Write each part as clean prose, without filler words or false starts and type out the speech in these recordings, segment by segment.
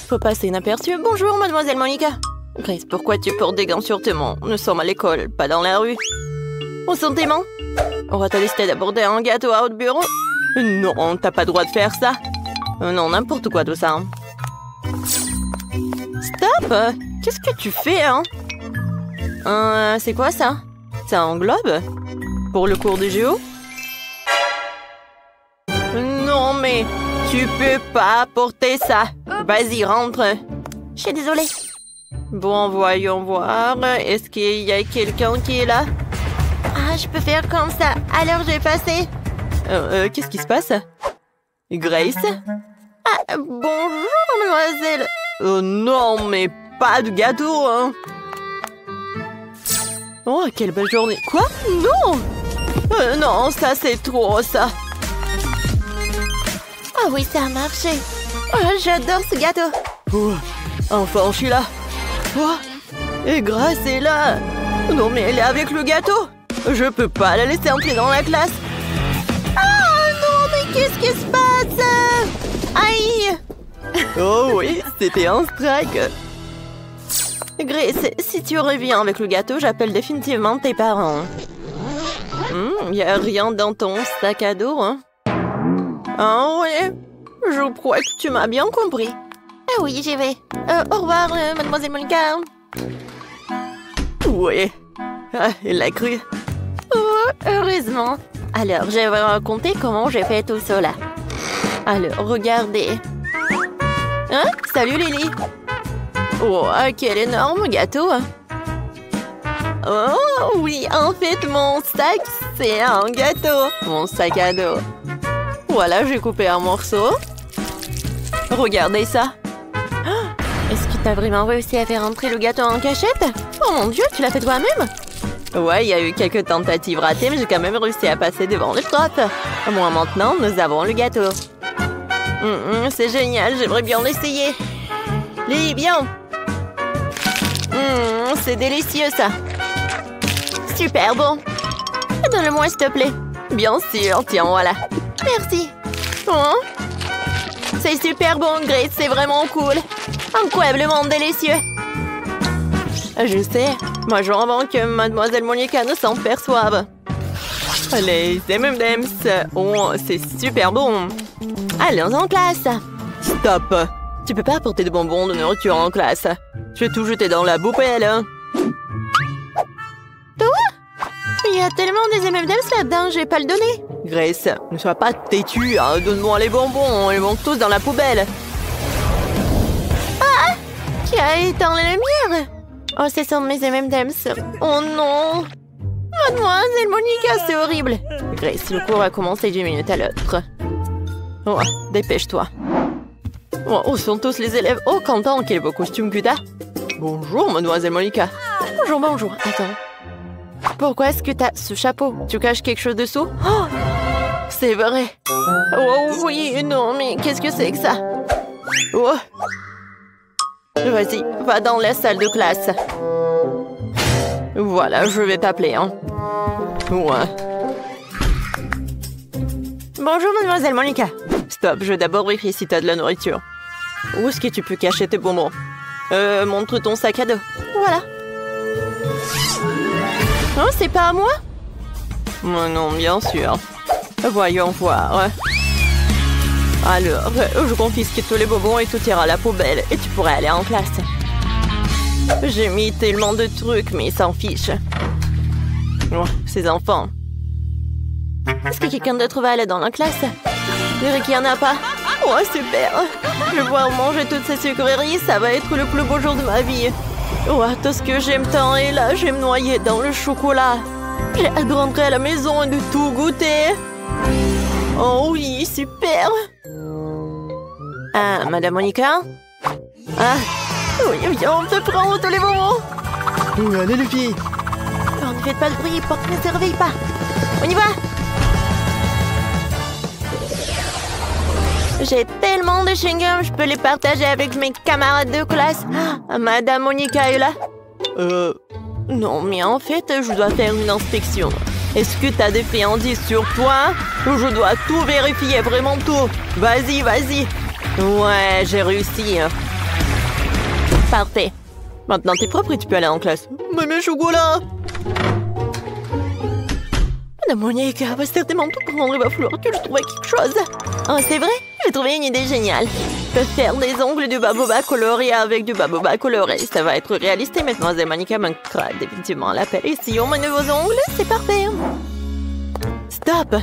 Faut passer inaperçu. Bonjour, mademoiselle Monica. Grace, pourquoi tu portes des gants sur tes mains? Nous sommes à l'école, pas dans la rue. Où sont tes mains? On va te décider d'aborder un gâteau à votre bureau? Non, t'as pas le droit de faire ça. Non, n'importe quoi tout ça. Stop! Qu'est-ce que tu fais, hein? C'est quoi ça? C'est un globe? Pour le cours de géo? Non, mais tu peux pas porter ça. Vas-y, rentre. Je suis désolée. Bon, voyons voir. Est-ce qu'il y a quelqu'un qui est là? Ah, je peux faire comme ça. Alors, je vais passer. Qu'est-ce qui se passe? Grace? Ah, bonjour, mademoiselle. Oh non, mais pas de gâteau, hein. Oh, quelle belle journée. Quoi? Non! Non, ça, c'est trop, ça. Ah oui, ça a marché. Oh, j'adore ce gâteau. Oh, enfin, je suis là. Oh, et Grace est là. Non, mais elle est avec le gâteau. Je peux pas la laisser entrer dans la classe. Ah non, mais qu'est-ce qui se passe? Aïe! Oh oui, c'était un strike. Grace, si tu reviens avec le gâteau, j'appelle définitivement tes parents. Y a rien dans ton sac à dos, hein? Ah ouais, je crois que tu m'as bien compris. Ah oui, j'y vais. Au revoir, mademoiselle Monica. Ouais, elle l'a cru. Oh, heureusement. Alors, je vais vous raconter comment j'ai fait tout cela. Alors, regardez. Hein? Salut, Lily. Oh, quel énorme gâteau. Oh, oui, en fait, mon sac, c'est un gâteau. Mon sac à dos. Voilà, j'ai coupé un morceau. Regardez ça. Est-ce que t'as vraiment réussi à faire entrer le gâteau en cachette? Oh mon Dieu, tu l'as fait toi-même? Ouais, il y a eu quelques tentatives ratées, mais j'ai quand même réussi à passer devant le prof. Moi, maintenant, nous avons le gâteau. C'est génial, j'aimerais bien l'essayer. Lily, bien. C'est délicieux, ça. Super bon. Donne-le-moi, s'il te plaît. Bien sûr, tiens, voilà. Merci. Oh, c'est super bon, Grace, c'est vraiment cool. Incroyablement délicieux. Je sais, moi je avant que mademoiselle Monica ne s'en perçoive. Les M&M's, oh, c'est super bon. Allons en classe. Stop. Tu peux pas apporter de bonbons, de nourriture en classe. Je vais tout jeter dans la poubelle. Toi? Il y a tellement des M&M's là-dedans, je vais pas le donner. Grace, ne sois pas têtue, hein. Donne-moi les bonbons, ils vont tous dans la poubelle. Ah! Qui a éteint les lumières? Oh, ce sont mes M&M's. Oh non! Mademoiselle Monica, c'est horrible. Grace, le cours a commencé 10 minutes à l'autre. Oh, dépêche-toi. Oh, où sont tous les élèves? Oh, Quentin, quel beau costume que t'as. Bonjour, mademoiselle Monica. Bonjour, bonjour. Attends. Pourquoi est-ce que t'as ce chapeau? Tu caches quelque chose dessous? Oh, c'est vrai. Oh oui, non, mais qu'est-ce que c'est que ça? Oh. Vas-y, va dans la salle de classe. Voilà, je vais t'appeler, hein. Ouais. Bonjour, mademoiselle Monica. Stop, je vais d'abord vérifier si t'as de la nourriture. Où est-ce que tu peux cacher tes bonbons? Montre ton sac à dos. Voilà. Oh, c'est pas à moi? Oh, non, bien sûr. Voyons voir. Alors, je confisque tous les bonbons et tout ira à la poubelle. Et tu pourrais aller en classe. J'ai mis tellement de trucs, mais ils s'en fichent. Oh, ces enfants. Est-ce que quelqu'un d'autre va aller dans la classe? Je dirais qu'il n'y en a pas. Oh, super. Je vais pouvoir manger toutes ces sucreries. Ça va être le plus beau jour de ma vie. Oh, tout ce que j'aime tant. Et là, je vais me noyer dans le chocolat. J'ai hâte de rentrer à la maison et de tout goûter. Oh oui, super. Ah, madame Monica? Ah, oui, on peut prendre tous les bonbons. Allez, les filles. Oh, ne faites pas de bruit, porte ne se réveille pas. On y va. J'ai tellement de chewing-gum, je peux les partager avec mes camarades de classe. Ah, madame Monica est là? Non, mais en fait, je dois faire une inspection. Est-ce que t'as des friandises sur toi? Je dois tout vérifier, vraiment tout. Vas-y, vas-y. Ouais, j'ai réussi. Parfait. Maintenant, t'es propre et tu peux aller en classe. Mais mes chocolats! Madame Monica va certainement tout prendre. Il va falloir que je trouve quelque chose. Oh, c'est vrai? J'ai trouvé une idée géniale. Je peux faire des ongles de baboba colorés avec du baboba coloré. Ça va être réaliste et Mademoiselle Monica manquera définitivement l'appel. Et si on met de vos ongles, c'est parfait. Stop!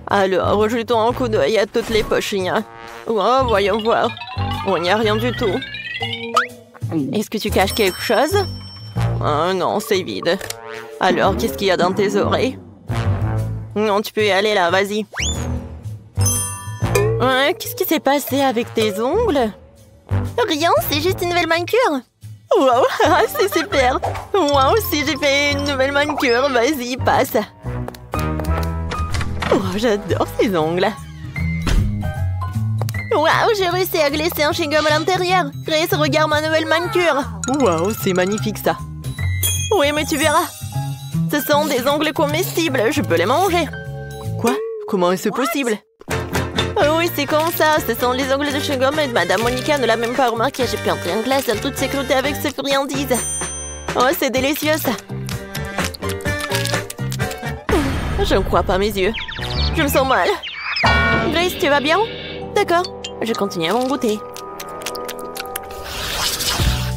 Alors, jetons un coup d'œil à toutes les poches. Oh, voyons voir. Oh, il n'y a rien du tout. Est-ce que tu caches quelque chose? Oh, non, c'est vide. Alors, qu'est-ce qu'il y a dans tes oreilles? Non, tu peux y aller là, vas-y. Qu'est-ce qui s'est passé avec tes ongles? Rien, c'est juste une nouvelle manucure. Wow, c'est super. Moi aussi, j'ai fait une nouvelle manucure. Vas-y, passe. Oh, j'adore ces ongles. Waouh, j'ai réussi à glisser un chewing-gum à l'intérieur. Grace, regarde ma nouvelle manucure. Waouh, c'est magnifique ça. Oui, mais tu verras. Ce sont des ongles comestibles. Je peux les manger. Quoi? Comment est-ce possible? Oh oui, c'est comme ça. Ce sont les ongles de chewing-gum et Madame Monica ne l'a même pas remarqué. J'ai pu entrer en classe en toute sécurité avec ces friandises. Oh, c'est délicieux ça. Je ne crois pas mes yeux. Je me sens mal. Grace, tu vas bien? D'accord. Je continue à mon goûter.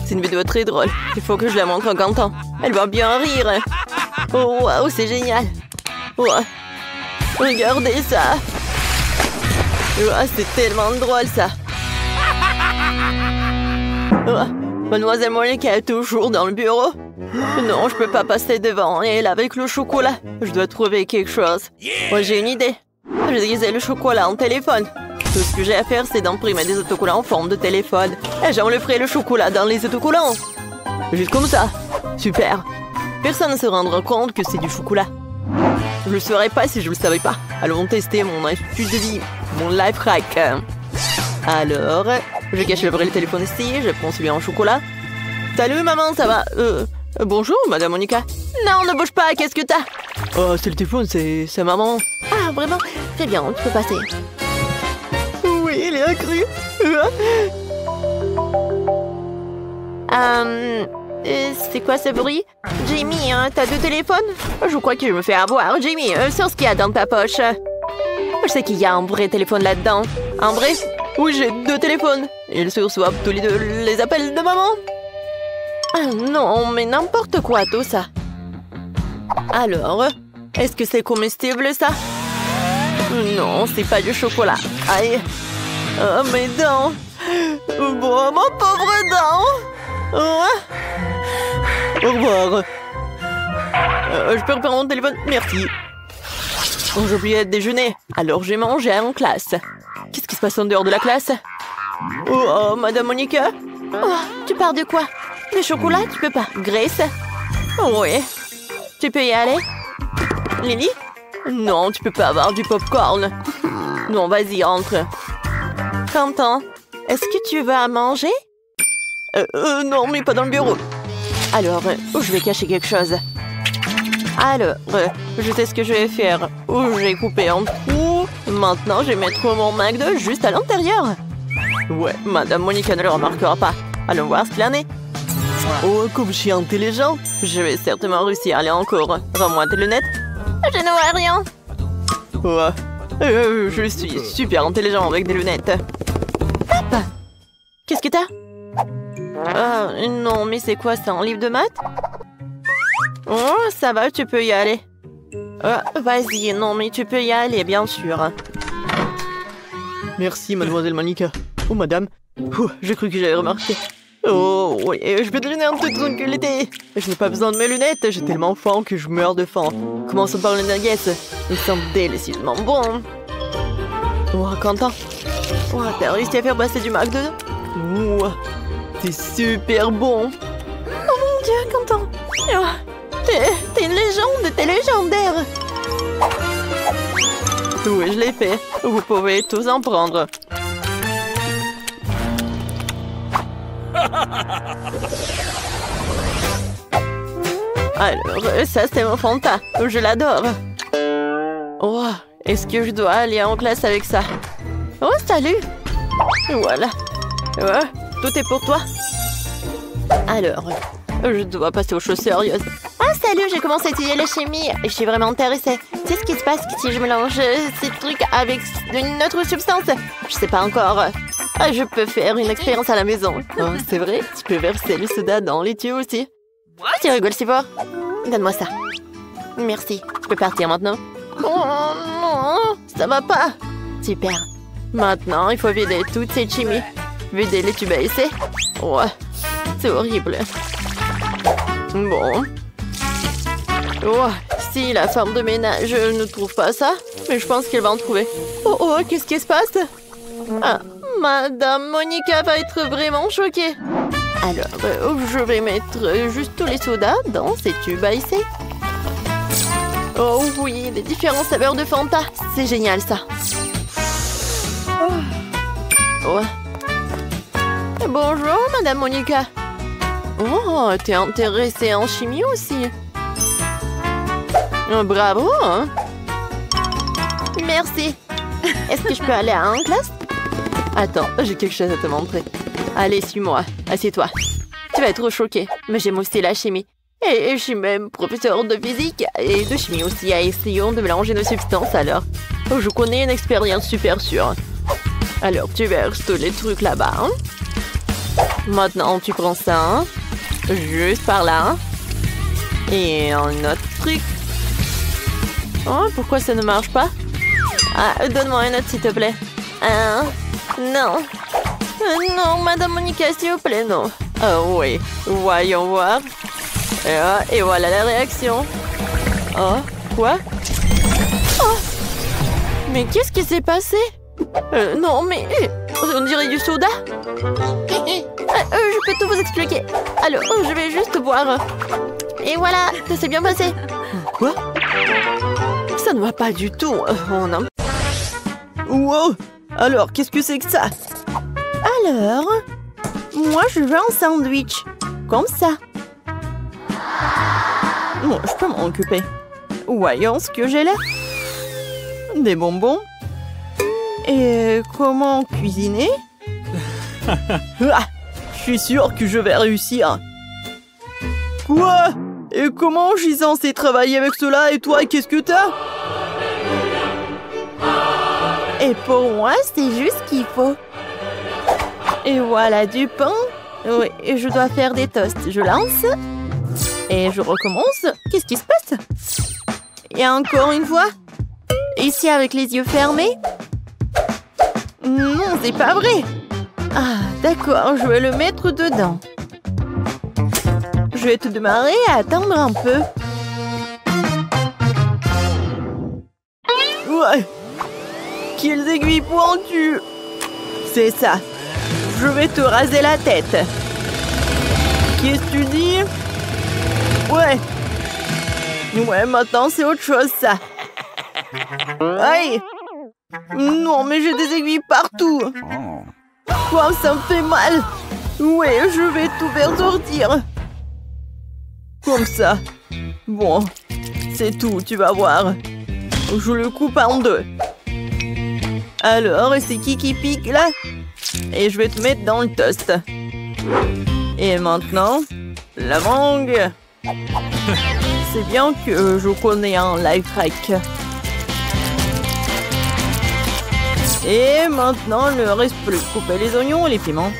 C'est une vidéo très drôle. Il faut que je la montre à Quentin. Elle va bien rire. Oh, waouh, c'est génial. Oh, regardez ça. Oh, c'est tellement drôle, ça. Oh, Mademoiselle Monica est toujours dans le bureau. Non, je peux pas passer devant elle avec le chocolat. Je dois trouver quelque chose. Moi, j'ai une idée. Je déguisais le chocolat en téléphone. Tout ce que j'ai à faire, c'est d'imprimer des autocollants en forme de téléphone. Et j'enlèverai le chocolat dans les autocollants. Juste comme ça. Super. Personne ne se rendra compte que c'est du chocolat. Je ne le saurais pas si je ne le savais pas. Allons tester mon astuce de vie. Mon life hack. Alors, je cache le vrai téléphone ici. Je prends celui en chocolat. Salut maman, ça va? Bonjour Madame Monica. Non, ne bouge pas, qu'est-ce que t'as? Oh, c'est le téléphone, c'est maman. Ah, vraiment? Très bien, tu peux passer. Oui, il est accru. C'est quoi ce bruit? Jamie, t'as deux téléphones? Je crois que je me fais avoir. Jamie, sur ce qu'il y a dans ta poche. Je sais qu'il y a un vrai téléphone là-dedans. Un vrai? Oui, j'ai deux téléphones. Ils se reçoivent tous les deux les appels de maman. Ah non, mais n'importe quoi tout ça. Alors, est-ce que c'est comestible ça? Non, c'est pas du chocolat. Aïe. Oh, mes dents. Bon, mon pauvre dent. Au revoir. Je peux reprendre mon téléphone? Merci. Oh, j'ai oublié de déjeuner. Alors j'ai mangé en classe. Qu'est-ce qui se passe en dehors de la classe? Oh, Madame Monica? Oh, tu pars de quoi? Des chocolats? Tu peux pas. Grace? Oui. Tu peux y aller? Lily? Non, tu peux pas avoir du popcorn. Non, vas-y, entre. Quentin, est-ce que tu vas manger? Non, mais pas dans le bureau. Alors, je vais cacher quelque chose. Alors, je sais ce que je vais faire. J'ai coupé en trous. Maintenant, je vais mettre mon McDo juste à l'intérieur. Ouais, Madame Monica ne le remarquera pas. Allons voir ce qu'il en est. Oh, comme je suis intelligent, je vais certainement réussir à aller en cours. Rends-moi tes lunettes. Je ne vois rien. Ouais, je suis super intelligent avec des lunettes. Hop! Qu'est-ce que t'as? Non, mais c'est quoi, c'est un livre de maths? Oh, ça va, tu peux y aller. Vas-y, non, mais tu peux y aller, bien sûr. Merci, Mademoiselle Monica. Oh, madame. J'ai cru que j'avais remarqué. Oh, oui, je peux te donner un toute tranquillité. Je n'ai pas besoin de mes lunettes, j'ai tellement faim que je meurs de faim. Commençons par les nuggets. Ils sont délicieusement bons. Oh, Quentin. Oh, t'as réussi à faire passer du McDo? Oh, c'est super bon. Oh mon Dieu, Quentin. Oh, t'es une légende, t'es légendaire. Oui, je l'ai fait. Vous pouvez tous en prendre. Alors, ça c'est mon Fanta. Je l'adore. Oh, est-ce que je dois aller en classe avec ça? Oh, salut. Voilà. Tout est pour toi. Alors, je dois passer aux choses sérieuses. Ah, salut, j'ai commencé à étudier la chimie. Je suis vraiment intéressée. Tu sais ce qui se passe si je mélange ces trucs avec une autre substance? Je sais pas encore. Ah, je peux faire une expérience à la maison. Oh, c'est vrai, tu peux verser le soda dans les tuyaux aussi. Tu rigoles si fort? Donne-moi ça. Merci. Je peux partir maintenant? Oh non, ça va pas. Super. Maintenant, il faut vider toute cette chimie. Vider les tubes à essai. Ouais, c'est horrible. Bon. Oh, si la femme de ménage ne trouve pas ça, mais je pense qu'elle va en trouver. Oh, oh, qu'est-ce qui se passe? Ah, Madame Monica va être vraiment choquée. Alors, je vais mettre juste tous les sodas dans ces tubes à essai. Oh oui, les différentes saveurs de Fanta. C'est génial, ça. Ouais. Bonjour, Madame Monica. Oh, t'es intéressée en chimie aussi. Oh, bravo, hein? Merci. Est-ce que je peux aller en classe? Attends, j'ai quelque chose à te montrer. Allez, suis-moi. Assieds-toi. Tu vas être choquée, mais j'aime aussi la chimie. Et je suis même professeur de physique et de chimie aussi. Essayons de mélanger nos substances alors. Je connais une expérience super sûre. Alors, tu verses tous les trucs là-bas. Hein? Maintenant, tu prends ça. Hein? Juste par là. Et un autre truc. Oh, pourquoi ça ne marche pas? Ah, donne-moi un autre, s'il te plaît. Non. Non, Madame Monica, s'il vous plaît, non. Oh, oui. Voyons voir. Et voilà la réaction. Oh, quoi? Oh! Mais qu'est-ce qui s'est passé? Non, mais... on dirait du soda. Je peux tout vous expliquer. Alors, je vais juste boire. Et voilà, ça s'est bien passé. Quoi? Ça ne va pas du tout. Oh non. Wow! Alors, qu'est-ce que c'est que ça? Alors, moi, je veux un sandwich. Comme ça. Bon, je peux m'en occuper. Voyons ce que j'ai là. Des bonbons. Et comment cuisiner? Ah, je suis sûre que je vais réussir. Quoi? Et comment je suis censée travailler avec cela? Et toi, qu'est-ce que t'as? Et pour moi, c'est juste ce qu'il faut. Et voilà du pain. Oui, et je dois faire des toasts. Je lance. Et je recommence. Qu'est-ce qui se passe? Et encore une fois. Ici avec les yeux fermés. Non, c'est pas vrai. Ah, d'accord, je vais le mettre dedans. Je vais te démarrer à attendre un peu. Ouais. Quelles aiguilles pointues. C'est ça. Je vais te raser la tête. Qu'est-ce que tu dis? Ouais. Ouais, maintenant c'est autre chose, ça. Aïe. Non, mais j'ai des aiguilles partout. Wow, ça me fait mal. Ouais, je vais tout faire sortir. Comme ça. Bon, c'est tout, tu vas voir. Je le coupe en deux. Alors, c'est qui pique là? Et je vais te mettre dans le toast. Et maintenant, la mangue. C'est bien que je connais un life hack. Et maintenant, il ne reste plus couper les oignons et les piments.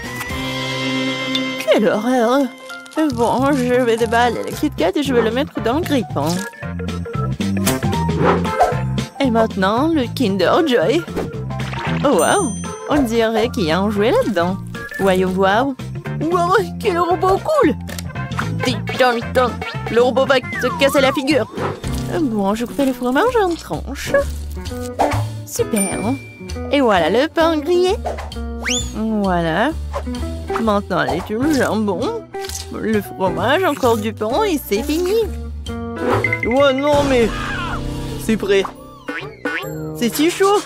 Quelle horreur! Bon, je vais déballer le Kit Kat et je vais le mettre dans le grille-pain. Et maintenant, le Kinder Joy. Oh wow! On dirait qu'il y a un jouet là-dedans. Voyons voir. Wow, quel robot cool! Le robot va te casser la figure. Bon, je coupe le fromage en tranches. Super. Et voilà le pain grillé. Voilà. Maintenant, les tubes, le jambon, le fromage, encore du pain et c'est fini. Ouais, non, mais... c'est prêt. C'est si chaud.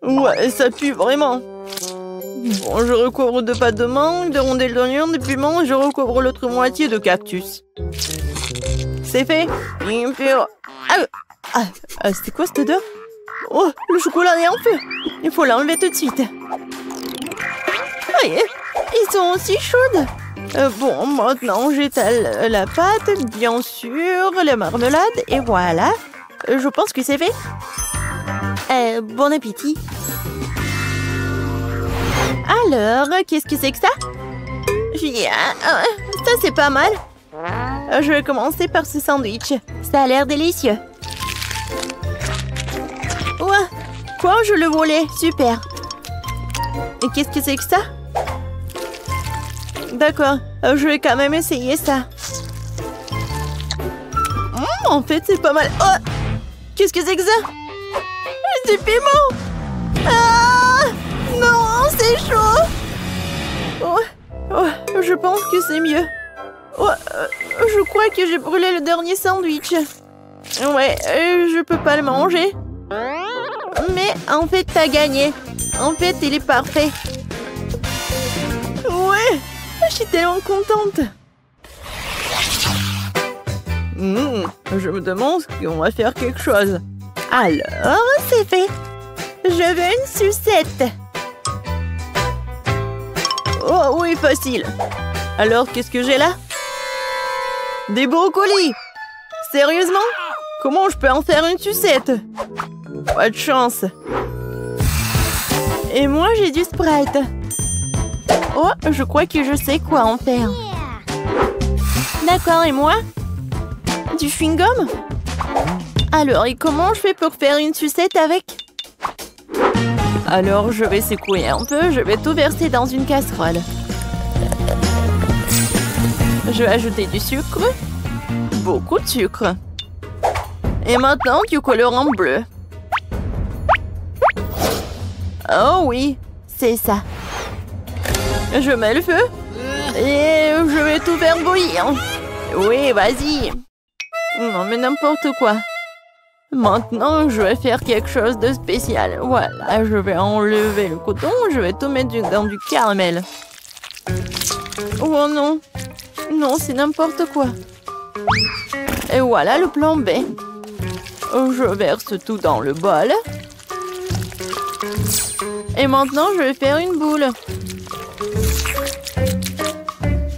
Ouais, ça pue vraiment. Bon, je recouvre de pâte de mangue, de rondelles d'oignon, de piment et je recouvre l'autre moitié de cactus. C'est fait. C'est quoi cette odeur? Oh, le chocolat est en feu. Il faut l'enlever tout de suite. Aïe, Ils sont aussi chaudes. Bon, maintenant, j'étale la pâte, bien sûr, la marmelade, et voilà. Je pense que c'est fait. Bon appétit. Alors, qu'est-ce que c'est que ça? Ça, c'est pas mal. Je vais commencer par ce sandwich. Ça a l'air délicieux. Ouais. Quoi, je le volais? Super. Et qu'est-ce que c'est que ça? D'accord, je vais quand même essayer ça. En fait, c'est pas mal. Oh! Qu'est-ce que c'est que ça? Du piment! Ah! Non, c'est chaud! Je pense que c'est mieux. Je crois que j'ai brûlé le dernier sandwich. Ouais, je peux pas le manger. Mais en fait, t'as gagné. En fait, il est parfait. Ouais, je suis tellement contente. Je me demande si on va faire quelque chose. Alors, c'est fait. Je veux une sucette. Oh oui, facile. Alors, qu'est-ce que j'ai là? Des brocolis. Sérieusement? Comment je peux en faire une sucette? Pas de chance. Et moi, j'ai du Sprite. Oh, je crois que je sais quoi en faire. D'accord, et moi? Du chewing-gum? Alors, et comment je fais pour faire une sucette avec? Alors, je vais secouer un peu, je vais tout verser dans une casserole. Je vais ajouter du sucre. Beaucoup de sucre. Et maintenant, du colorant bleu. Oh oui, c'est ça. Je mets le feu. Et je vais tout faire bouillir. Oui, vas-y. Non, mais n'importe quoi. Maintenant, je vais faire quelque chose de spécial. Voilà, je vais enlever le coton. Je vais tout mettre dans du caramel. Oh non. Non, c'est n'importe quoi. Et voilà le plan B. Je verse tout dans le bol. Et maintenant, je vais faire une boule.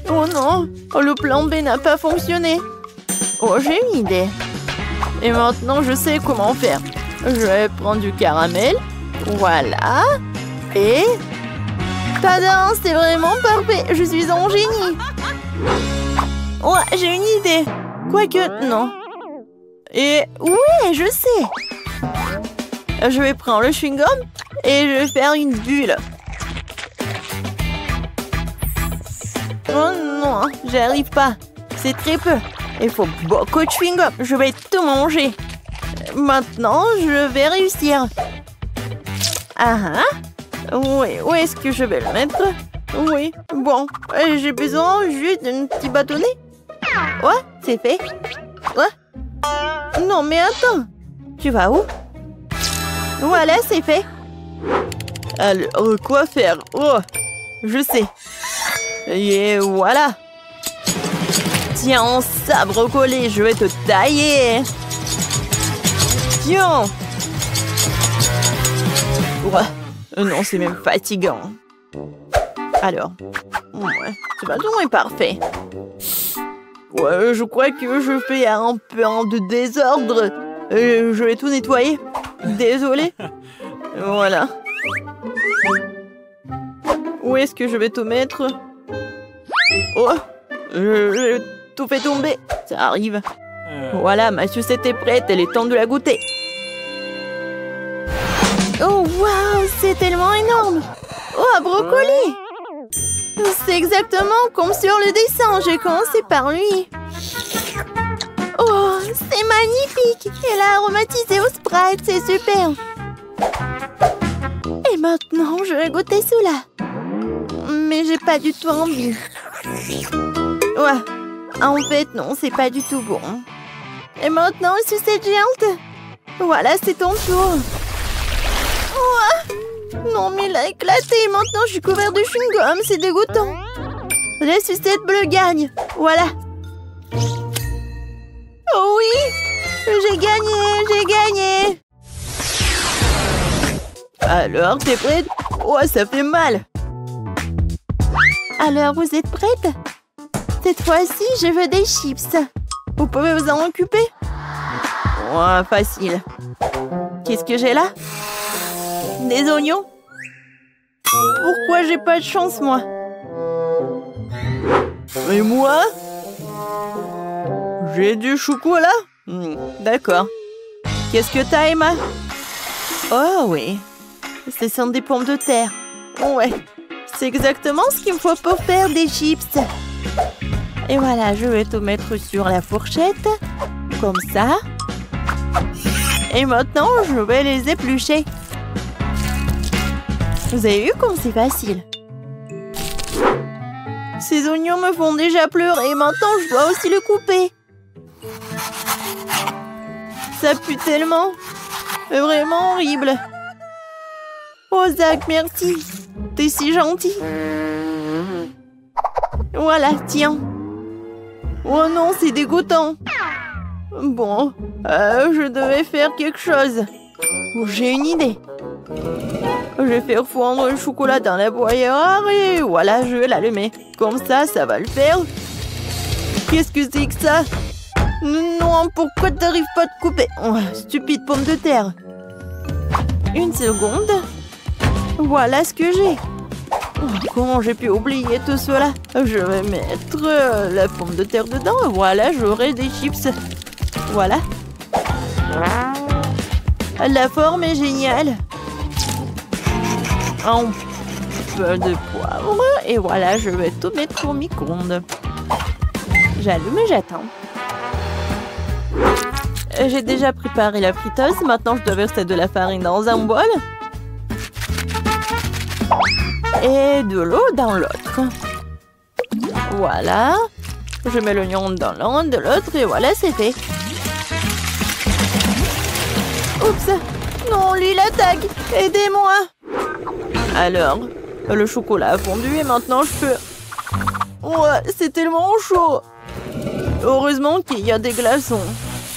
Oh non, le plan B n'a pas fonctionné. Oh, j'ai une idée. Et maintenant, je sais comment faire. Je vais prendre du caramel. Voilà. Et... Tada, c'est vraiment parfait. Je suis un génie. Ouais, j'ai une idée. Quoique, non. Et oui, je sais. Je vais prendre le chewing-gum et je vais faire une bulle. Oh non, j'arrive pas. C'est très peu. Il faut beaucoup de chewing-gum. Je vais tout manger. Maintenant, je vais réussir. Ah ah. Oui, où est-ce que je vais le mettre? Oui, bon. J'ai besoin juste d'un petit bâtonnet. Ouais, c'est fait. Ouais. Non, mais attends. Tu vas où? Voilà, c'est fait. Alors, quoi faire? Oh, je sais. Et voilà. Tiens, ça, brocoli, je vais te tailler. Tiens. Ouais. Non, c'est même fatigant. Alors, ouais, ce bâton est parfait. Ouais, je crois que je fais un peu de désordre. Je vais tout nettoyer. Désolée. Voilà. Où est-ce que je vais tout mettre? Oh, je tout fait tomber. Ça arrive. Voilà, ma sucette est prête. Elle est temps de la goûter. Oh, waouh, c'est tellement énorme. Oh, un brocoli. C'est exactement comme sur le dessin. J'ai commencé par lui. Oh, c'est magnifique. Elle a aromatisé au Sprite. C'est super. Et maintenant, je vais goûter cela. Mais j'ai pas du tout envie. Ouais. En fait, non, c'est pas du tout bon. Et maintenant, une sucette géante. Voilà, c'est ton tour. Ouais. Non, mais il a éclaté. Maintenant, je suis couvert de chewing-gum. C'est dégoûtant. La sucette bleue gagne. Voilà. Oh oui. J'ai gagné. J'ai gagné. Alors, t'es prête? Oh, ça fait mal. Alors, vous êtes prête? Cette fois-ci, je veux des chips. Vous pouvez vous en occuper? Ouais, facile. Qu'est-ce que j'ai là? Des oignons? Pourquoi j'ai pas de chance, moi? Et moi? J'ai du chocolat? D'accord. Qu'est-ce que t'as, Emma? Oh oui. Ce sont des pommes de terre. Ouais. C'est exactement ce qu'il me faut pour faire des chips. Et voilà, je vais tout mettre sur la fourchette. Comme ça. Et maintenant, je vais les éplucher. Vous avez vu comme c'est facile? Ces oignons me font déjà pleurer et maintenant je dois aussi le couper. Ça pue tellement. C'est vraiment horrible. Oh Zach, merci. T'es si gentil. Voilà, tiens. Oh non, c'est dégoûtant. Bon, je devais faire quelque chose. J'ai une idée. Je vais faire fondre le chocolat dans la broyeur et voilà, je vais l'allumer. Comme ça, ça va le faire. Qu'est-ce que c'est que ça? Non, pourquoi t'arrives pas à te couper? Oh, stupide pomme de terre. Une seconde. Voilà ce que j'ai. Oh, comment j'ai pu oublier tout cela? Je vais mettre la pomme de terre dedans. Voilà, j'aurai des chips. Voilà. La forme est géniale. Un peu de poivre. Et voilà, je vais tout mettre au micro-ondes. J'allume et j'attends. J'ai déjà préparé la friteuse. Maintenant, je dois verser de la farine dans un bol. Et de l'eau dans l'autre. Voilà. Je mets l'oignon dans l'un de l'autre et voilà, c'est fait. Oups. Non, lui, il attaque. Aidez-moi. Alors, le chocolat a fondu et maintenant je peux... Ouais, c'est tellement chaud. Heureusement qu'il y a des glaçons.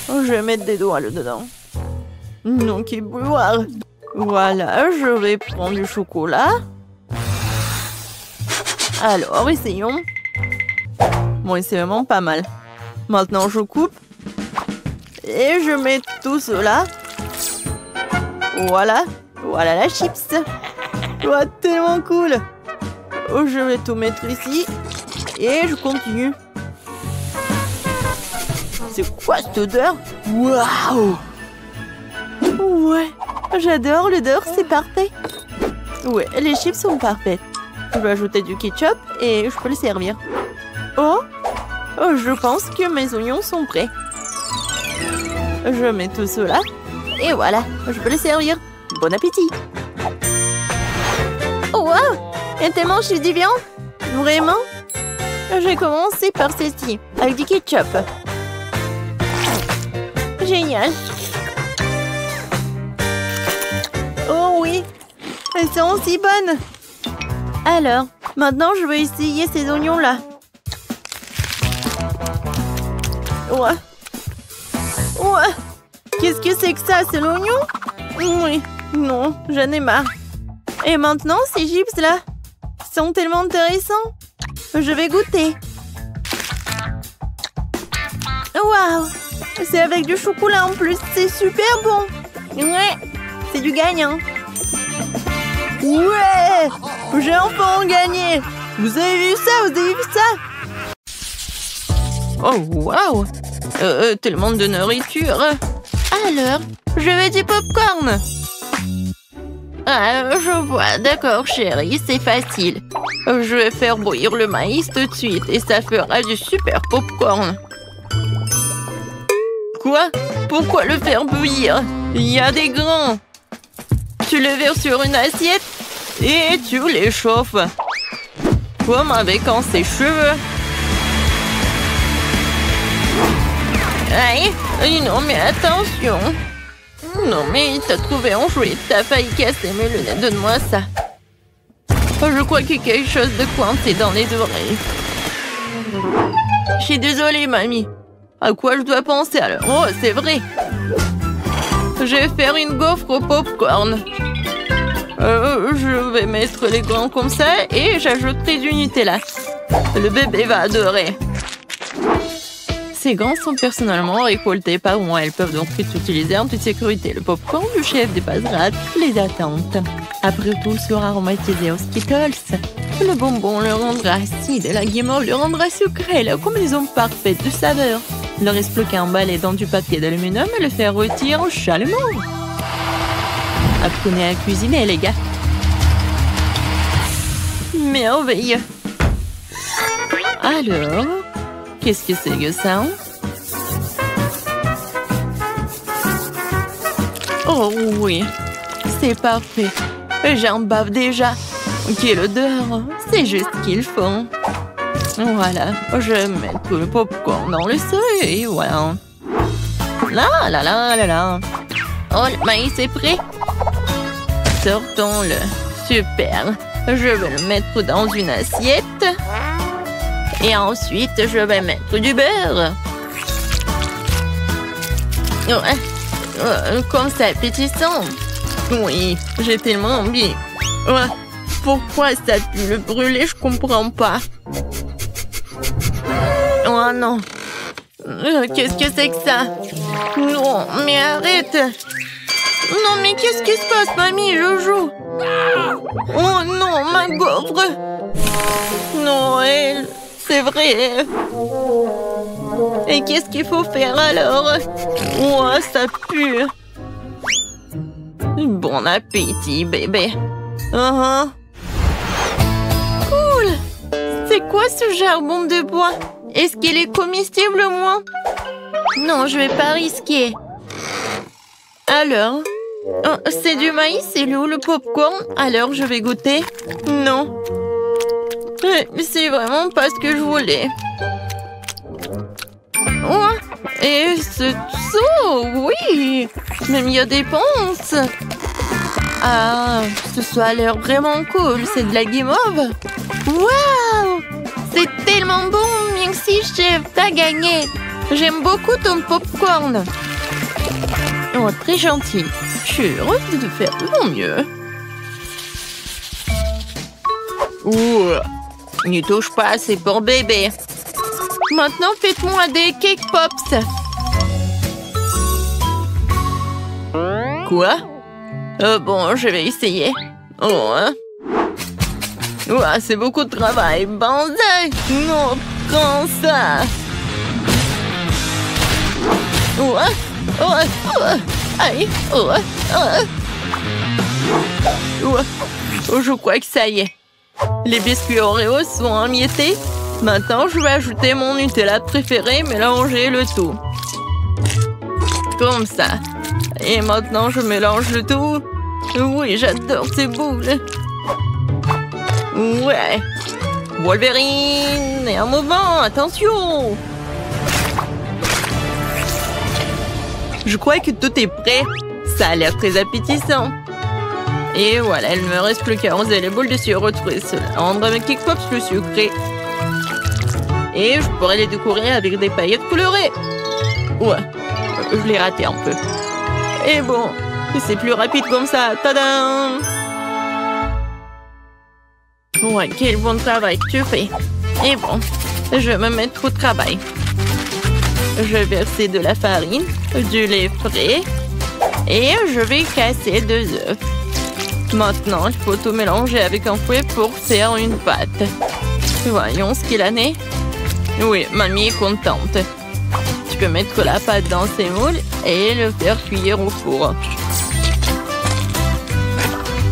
Je vais mettre des doigts dedans. Non, quel bouilloire. Voilà, je vais prendre du chocolat. Alors, essayons. Bon, c'est vraiment pas mal. Maintenant, je coupe. Et je mets tout cela. Voilà. Voilà la chips. Oh, tellement cool. Oh, je vais tout mettre ici. Et je continue. C'est quoi cette odeur? Waouh! Ouais, j'adore l'odeur, c'est parfait. Ouais, les chips sont parfaites. Je vais ajouter du ketchup et je peux le servir. Oh, je pense que mes oignons sont prêts. Je mets tout cela. Et voilà, je peux le servir. Bon appétit! Oh, wow! Il y a tellement de du viande! Vraiment? Je vais commencer par ceci, avec du ketchup. Génial! Oh oui! Elles sont aussi bonnes! Alors, maintenant je vais essayer ces oignons-là. Ouais! Ouais! Qu'est-ce que c'est que ça? C'est l'oignon? Oui, non, j'en ai marre. Et maintenant, ces chips-là sont tellement intéressants. Je vais goûter. Waouh! C'est avec du chocolat en plus. C'est super bon. Ouais, c'est du gagnant. Ouais! J'ai enfin gagné. Vous avez vu ça? Vous avez vu ça? Oh, waouh! Tellement de nourriture. Alors, je veux du popcorn. Ah, je vois. D'accord, chérie, c'est facile. Je vais faire bouillir le maïs tout de suite et ça fera du super popcorn. Quoi? Pourquoi le faire bouillir? Il y a des grains. Tu le verses sur une assiette et tu les chauffes. Comme avec un sèche-cheveux. Aïe! Non, mais attention! Non, mais t'as trouvé un jouet. T'as failli casser mes lunettes. Donne-moi ça. Je crois qu'il y a quelque chose de coincé dans les oreilles. Je suis désolée, mamie. À quoi je dois penser alors? Oh, c'est vrai. Je vais faire une gaufre au popcorn. Je vais mettre les gants comme ça et j'ajouterai du Nutella. Le bébé va adorer. Ces gants sont personnellement récoltés par moi. Elles peuvent donc être utilisées en toute sécurité. Le popcorn du chef dépassera toutes les attentes. Après tout, il sera aromatisé aux Skittles. Le bonbon le rendra acide et la guimauve le rendra sucré. La combinaison parfaite de saveurs. Il ne reste plus qu'à emballer dans du papier d'aluminium et le faire rôtir chalumeau. Apprenez à cuisiner, les gars. Merveilleux. Alors, qu'est-ce que c'est que ça? Oh oui, c'est parfait. J'en bave déjà. Quelle odeur. C'est juste ce qu'il faut. Voilà, je vais mettre le popcorn dans le seuil et voilà. Là, là, là, là, là. Oh, le maïs est prêt. Sortons-le. Super. Je vais le mettre dans une assiette. Et ensuite, je vais mettre du beurre. Comme ça, appétissant. Oui, j'ai tellement envie. Pourquoi ça pue le brûler, je comprends pas. Oh non. Qu'est-ce que c'est que ça? Non, mais arrête. Non, mais qu'est-ce qui se passe, mamie, Jojo? Oh non, ma gaufre. Noël, c'est vrai. Et qu'est-ce qu'il faut faire alors? Oh, ça pue. Bon appétit, bébé. Cool. C'est quoi ce charbon de bois? Est-ce qu'il est comestible, moi? Non, je vais pas risquer. Alors? C'est du maïs, c'est le popcorn. Alors, je vais goûter. Non. C'est vraiment pas ce que je voulais. Oh, et ce saut, oui. Même il y a des ponces. Ah, ce a l'air vraiment cool. C'est de la guimauve. Waouh! C'est tellement bon. Merci, chef. T'as gagné. J'aime beaucoup ton popcorn. Oh, très gentil. Je suis heureuse de te faire de mon mieux. N'y touche pas, c'est pour bébé. Maintenant, faites-moi des cake pops. Quoi? Bon, je vais essayer. C'est beaucoup de travail. Banzai! Non, prends ça. Aïe. Je crois que ça y est. Les biscuits Oreo sont émiettés. Maintenant, je vais ajouter mon Nutella préféré, mélanger le tout. Comme ça. Et maintenant, je mélange le tout. Oui, j'adore ces boules. Ouais. Wolverine! Et un mouvement, attention! Je crois que tout est prêt. Ça a l'air très appétissant. Et voilà, il ne me reste plus qu'à arroser les boules de sirop retrouver cela. Rendre mes cake pops plus sucrés. Et je pourrais les décorer avec des paillettes colorées. Ouais, je l'ai raté un peu. Et bon, c'est plus rapide comme ça. Tadam! Ouais, quel bon travail que tu fais. Et bon, je vais me mettre au travail. Je vais verser de la farine, du lait frais et je vais casser 2 œufs. Maintenant, il faut tout mélanger avec un fouet pour faire une pâte. Voyons ce qu'il en est. Oui, mamie est contente. Tu peux mettre la pâte dans ces moules et le faire cuire au four.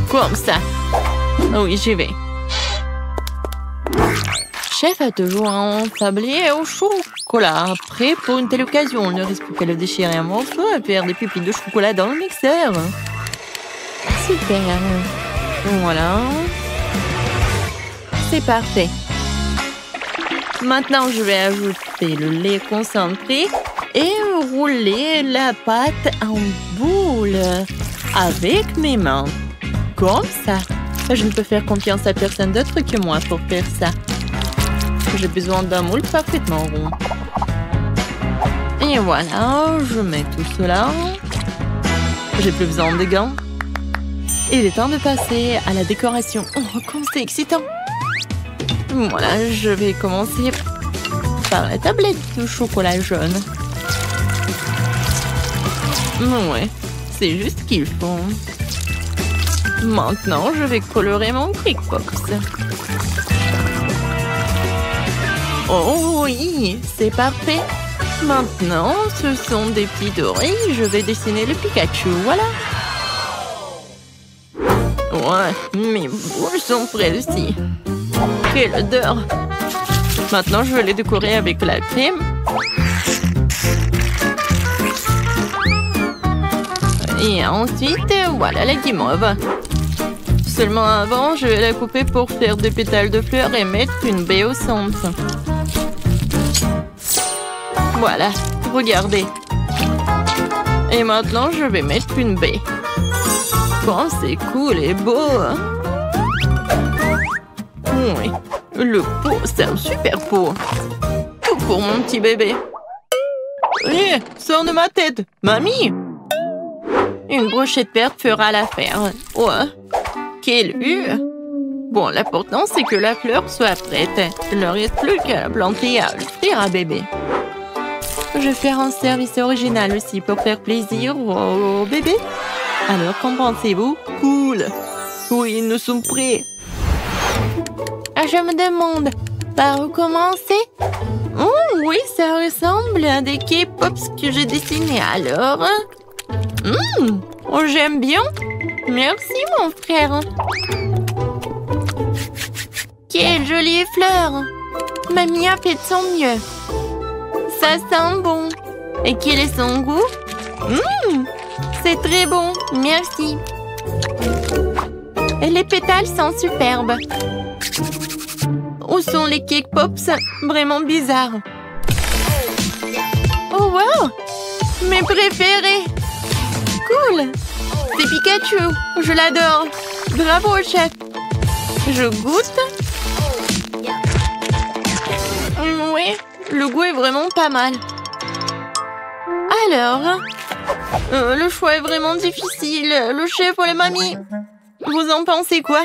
Comme ça. Oui, j'y vais. Chef a toujours un tablier au chocolat. Prêt pour une telle occasion. Il ne reste plus qu'à le déchirer un morceau et faire des pupilles de chocolat dans le mixeur. Super. Voilà. C'est parfait. Maintenant, je vais ajouter le lait concentré et rouler la pâte en boule avec mes mains. Comme ça. Je ne peux faire confiance à personne d'autre que moi pour faire ça. J'ai besoin d'un moule parfaitement rond. Et voilà, je mets tout cela. J'ai plus besoin de gants. Il est temps de passer à la décoration. Oh, comme c'est excitant! Voilà, je vais commencer par la tablette de chocolat jaune. Ouais, c'est juste ce qu'il faut. Maintenant, je vais colorer mon Quick Box. Oh oui, c'est parfait. Maintenant, ce sont des petits dorés. Je vais dessiner le Pikachu, voilà. Ouais, mes boules sont prêtes aussi. Quelle odeur! Maintenant, je vais les décorer avec la crème. Et ensuite, voilà la guimauve. Seulement avant, je vais la couper pour faire des pétales de fleurs et mettre une baie au centre. Voilà, regardez. Et maintenant, je vais mettre une baie. Oh, c'est cool et beau. Oui, le pot, c'est un super pot. Tout pour mon petit bébé. Hé, sors de ma tête, mamie! Une brochette verte fera l'affaire. Ouais, quelle vue! Bon, l'important, c'est que la fleur soit prête. Il ne reste plus qu'à la planter et à l'offrir à bébé. Je vais faire un service original aussi pour faire plaisir au bébé. Alors, qu'en pensez-vous? Cool! Oui, nous sommes prêts. Je me demande, par où commencer? Oh, oui, ça ressemble à des K-Pops que j'ai dessinés. Alors, oh, j'aime bien. Merci, mon frère. Quelle jolie fleur. Mamie a fait de son mieux. Ça sent bon. Et quel est son goût? C'est très bon. Merci. Et les pétales sont superbes. Où sont les Cake Pops? Vraiment bizarres. Oh wow! Mes préférés! Cool! C'est Pikachu! Je l'adore! Bravo, chef! Je goûte? Oui, le goût est vraiment pas mal. Alors, le choix est vraiment difficile. Le chef ou la mamie? Vous en pensez quoi?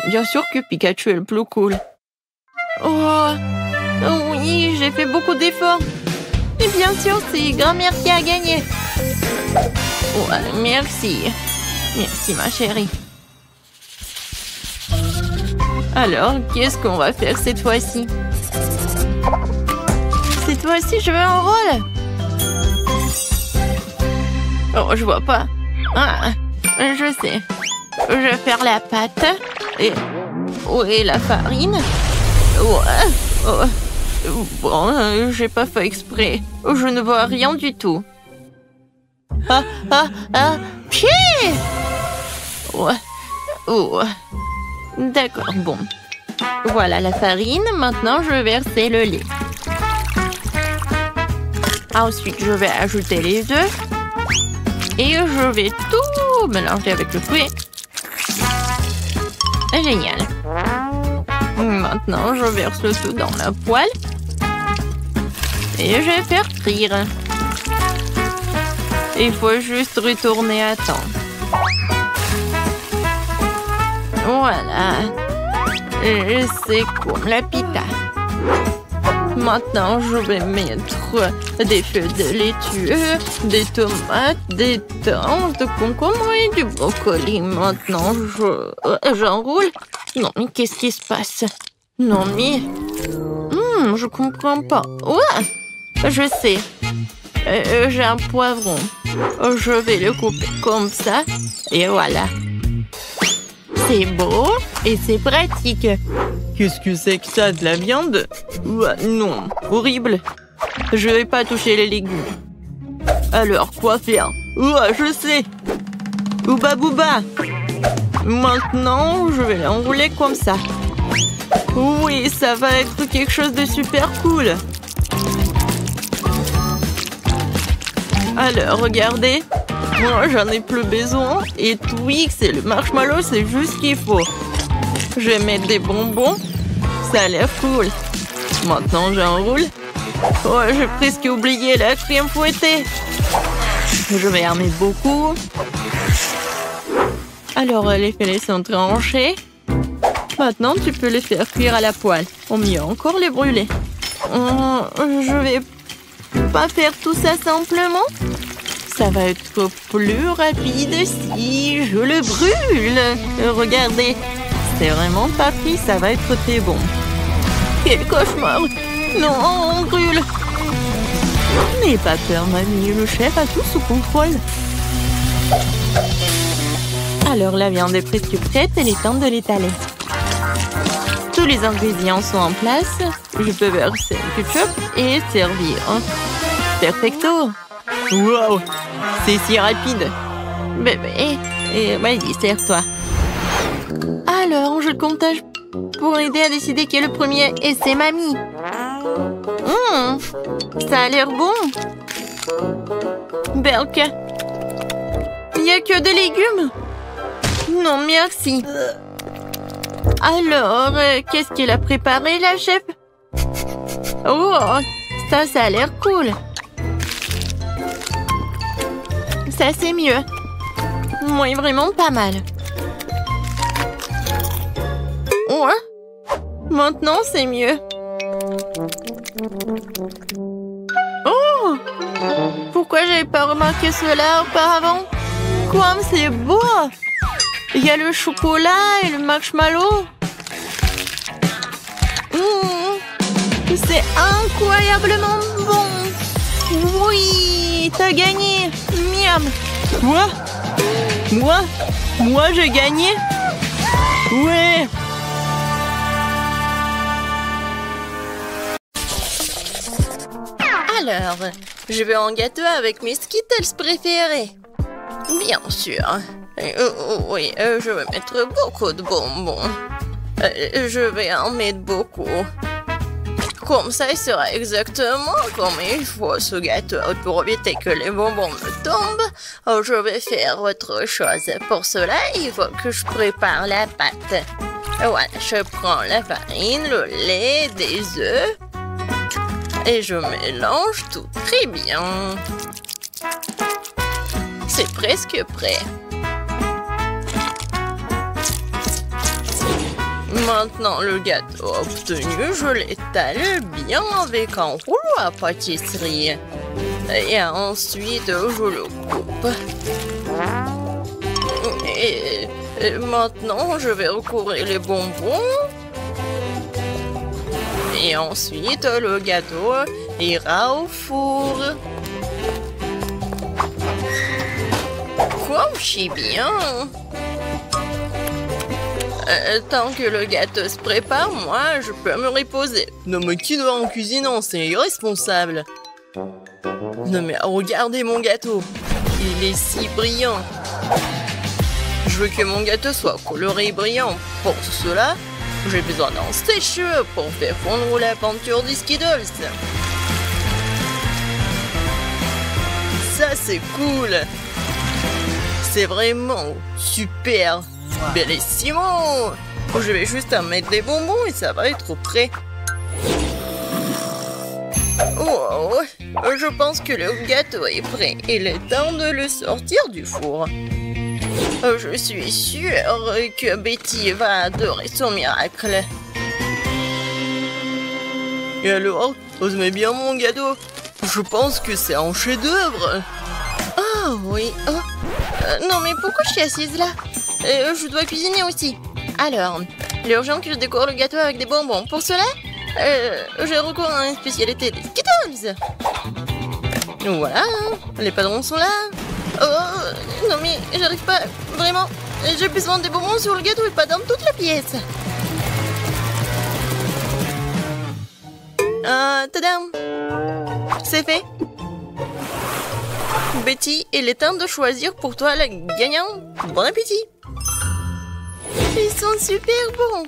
Bien sûr que Pikachu est le plus cool. Oh, oui, j'ai fait beaucoup d'efforts. Et bien sûr, c'est grand-mère qui a gagné. Ouais, merci. Merci, ma chérie. Alors, qu'est-ce qu'on va faire cette fois-ci? Cette fois-ci, je veux un rôle. Oh, je vois pas. Ah, je sais. Je vais faire la pâte. Et où est la farine? Ouais. Oh. Bon, j'ai pas fait exprès. Je ne vois rien du tout. Pied! Ouais. Oh. D'accord, bon. Voilà la farine. Maintenant, je vais verser le lait. Ensuite, je vais ajouter les œufs. Et je vais tout mélanger avec le fruit. Génial. Maintenant, je verse le tout dans la poêle. Et je vais faire frire. Il faut juste retourner à temps. Voilà. C'est comme la pita. Maintenant, je vais mettre des feuilles de laitue, des tomates, des thym, de concombre et du brocoli. Maintenant, j'enroule. Non, mais qu'est-ce qui se passe? Non, mais... je comprends pas. Ouais, je sais. J'ai un poivron. Je vais le couper comme ça. Et voilà. C'est beau et c'est pratique. Qu'est-ce que c'est que ça, de la viande? Non, horrible. Je vais pas toucher les légumes. Alors, quoi faire? Je sais. Ouba bouba. Maintenant, je vais l'enrouler comme ça. Oui, ça va être quelque chose de super cool. Alors, regardez. Moi, j'en ai plus besoin. Et Twix et le marshmallow, c'est juste ce qu'il faut. Je vais mettre des bonbons. Ça a l'air cool. Maintenant, j'enroule. Oh, j'ai presque oublié la crème fouettée. Je vais en mettre beaucoup. Alors, les filets sont tranchés. Maintenant, tu peux les faire cuire à la poêle. Ou mieux encore, les brûler. Je vais pas faire tout ça simplement. Ça va être plus rapide si je le brûle. Regardez, c'est vraiment pas pris, ça va être très bon. Quel cauchemar! Non, on brûle! N'aie pas peur, mamie, le chef a tout sous contrôle. Alors, la viande est presque prête, il est temps de l'étaler. Tous les ingrédients sont en place. Je peux verser le ketchup et servir. Perfecto! Wow! C'est si rapide! Bébé, vas-y, sers-toi. Alors, je comptage pour aider à décider qui est le premier. Et c'est mamie. Ça a l'air bon. Belka. Il n'y a que des légumes. Non, merci. Alors, qu'est-ce qu'elle a préparé, la chef? Oh, ça a l'air cool. Ça, c'est mieux. Oui, vraiment pas mal. Ouais. Maintenant, c'est mieux. Oh! Pourquoi j'avais pas remarqué cela auparavant? Comme c'est beau! Il y a le chocolat et le marshmallow. C'est incroyablement bon. Oui, t'as gagné. Miam. Quoi? Moi, j'ai gagné? Ouais. Alors, je veux un gâteau avec mes Skittles préférés. Bien sûr. Oui, je vais mettre beaucoup de bonbons. Je vais en mettre beaucoup. Comme ça, il sera exactement comme il faut ce gâteau. Pour éviter que les bonbons me tombent, je vais faire autre chose. Pour cela, il faut que je prépare la pâte. Voilà, je prends la farine, le lait, des œufs. Et je mélange tout très bien. C'est presque prêt. Maintenant, le gâteau obtenu, je l'étale bien avec un rouleau à pâtisserie. Et ensuite, je le coupe. Et maintenant, je vais recouvrir les bonbons. Et ensuite, le gâteau ira au four. Comme je suis bien. Tant que le gâteau se prépare, moi, je peux me reposer. Non, mais qui doit en cuisinant? C'est irresponsable. Non, mais regardez mon gâteau. Il est si brillant. Je veux que mon gâteau soit coloré et brillant. Pour cela, j'ai besoin d'un sèche-cheveux pour faire fondre la peinture des Skittles. Ça, c'est cool. C'est vraiment super. Bellissimo! Je vais juste en mettre des bonbons et ça va être prêt. Oh, je pense que le gâteau est prêt. Il est temps de le sortir du four. Je suis sûre que Betty va adorer son miracle. Et alors, vous aimez bien mon gâteau? Je pense que c'est un chef-d'œuvre. Ah oui. Non mais pourquoi je suis assise là? Je dois cuisiner aussi. Alors, il est urgent que je décore le gâteau avec des bonbons. Pour cela, j'ai recours à une spécialité des Skittles. Voilà, les padrons sont là. Oh, non mais j'arrive pas, vraiment. J'ai besoin des bonbons sur le gâteau et pas dans toute la pièce. Tadam! C'est fait. Betty, il est temps de choisir pour toi la gagnante. Bon appétit! Ils sont super bons.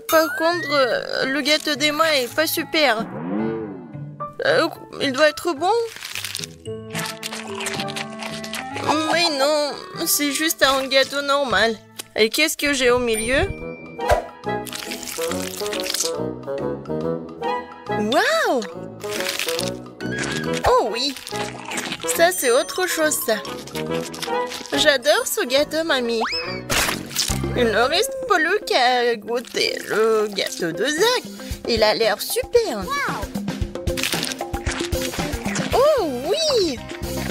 Par contre, le gâteau d'Emma est pas super. Il doit être bon. Mais non, c'est juste un gâteau normal. Et qu'est-ce que j'ai au milieu? Waouh! Oh oui! Ça, c'est autre chose, ça. J'adore ce gâteau, mamie. Il ne reste plus qu'à goûter le gâteau de Zach. Il a l'air super. Oh oui!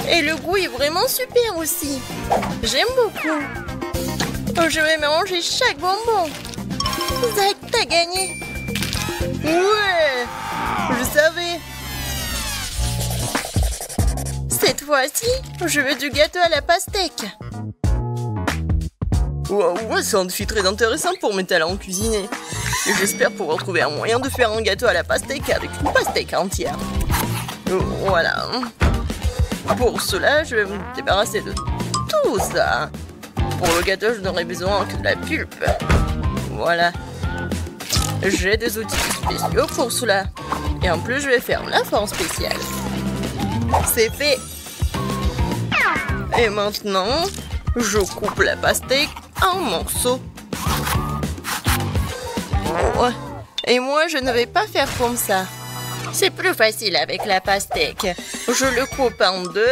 Et le goût est vraiment super aussi. J'aime beaucoup. Oh, je vais manger chaque bonbon. Zach, t'as gagné. Ouais! Je savais. Cette fois-ci, je veux du gâteau à la pastèque. Wow, c'est un défi très intéressant pour mes talents cuisinés. Et j'espère pouvoir trouver un moyen de faire un gâteau à la pastèque avec une pastèque entière. Voilà. Pour cela, je vais me débarrasser de tout ça. Pour le gâteau, je n'aurai besoin que de la pulpe. Voilà. J'ai des outils spéciaux pour cela. Et en plus, je vais faire la forme spéciale. C'est fait. Et maintenant, je coupe la pastèque en morceaux. Oh. Et moi, je ne vais pas faire comme ça. C'est plus facile avec la pastèque. Je le coupe en deux.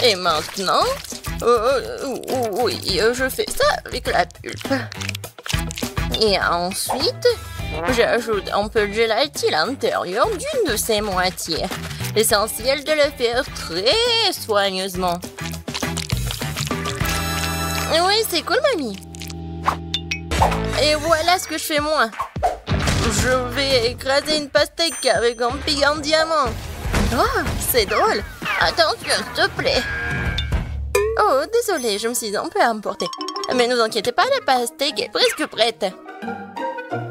Et maintenant, oui, je fais ça avec la pulpe. Et ensuite, j'ajoute un peu de gélatine à l'intérieur d'une de ses moitiés. L'essentiel de le faire très soigneusement. Oui, c'est cool, mamie. Et voilà ce que je fais moi. Je vais écraser une pastèque avec un pic en diamant. Oh, c'est drôle. Attention, s'il te plaît. Oh, désolée, je me suis un peu emportée. Mais ne vous inquiétez pas, la pastèque est presque prête.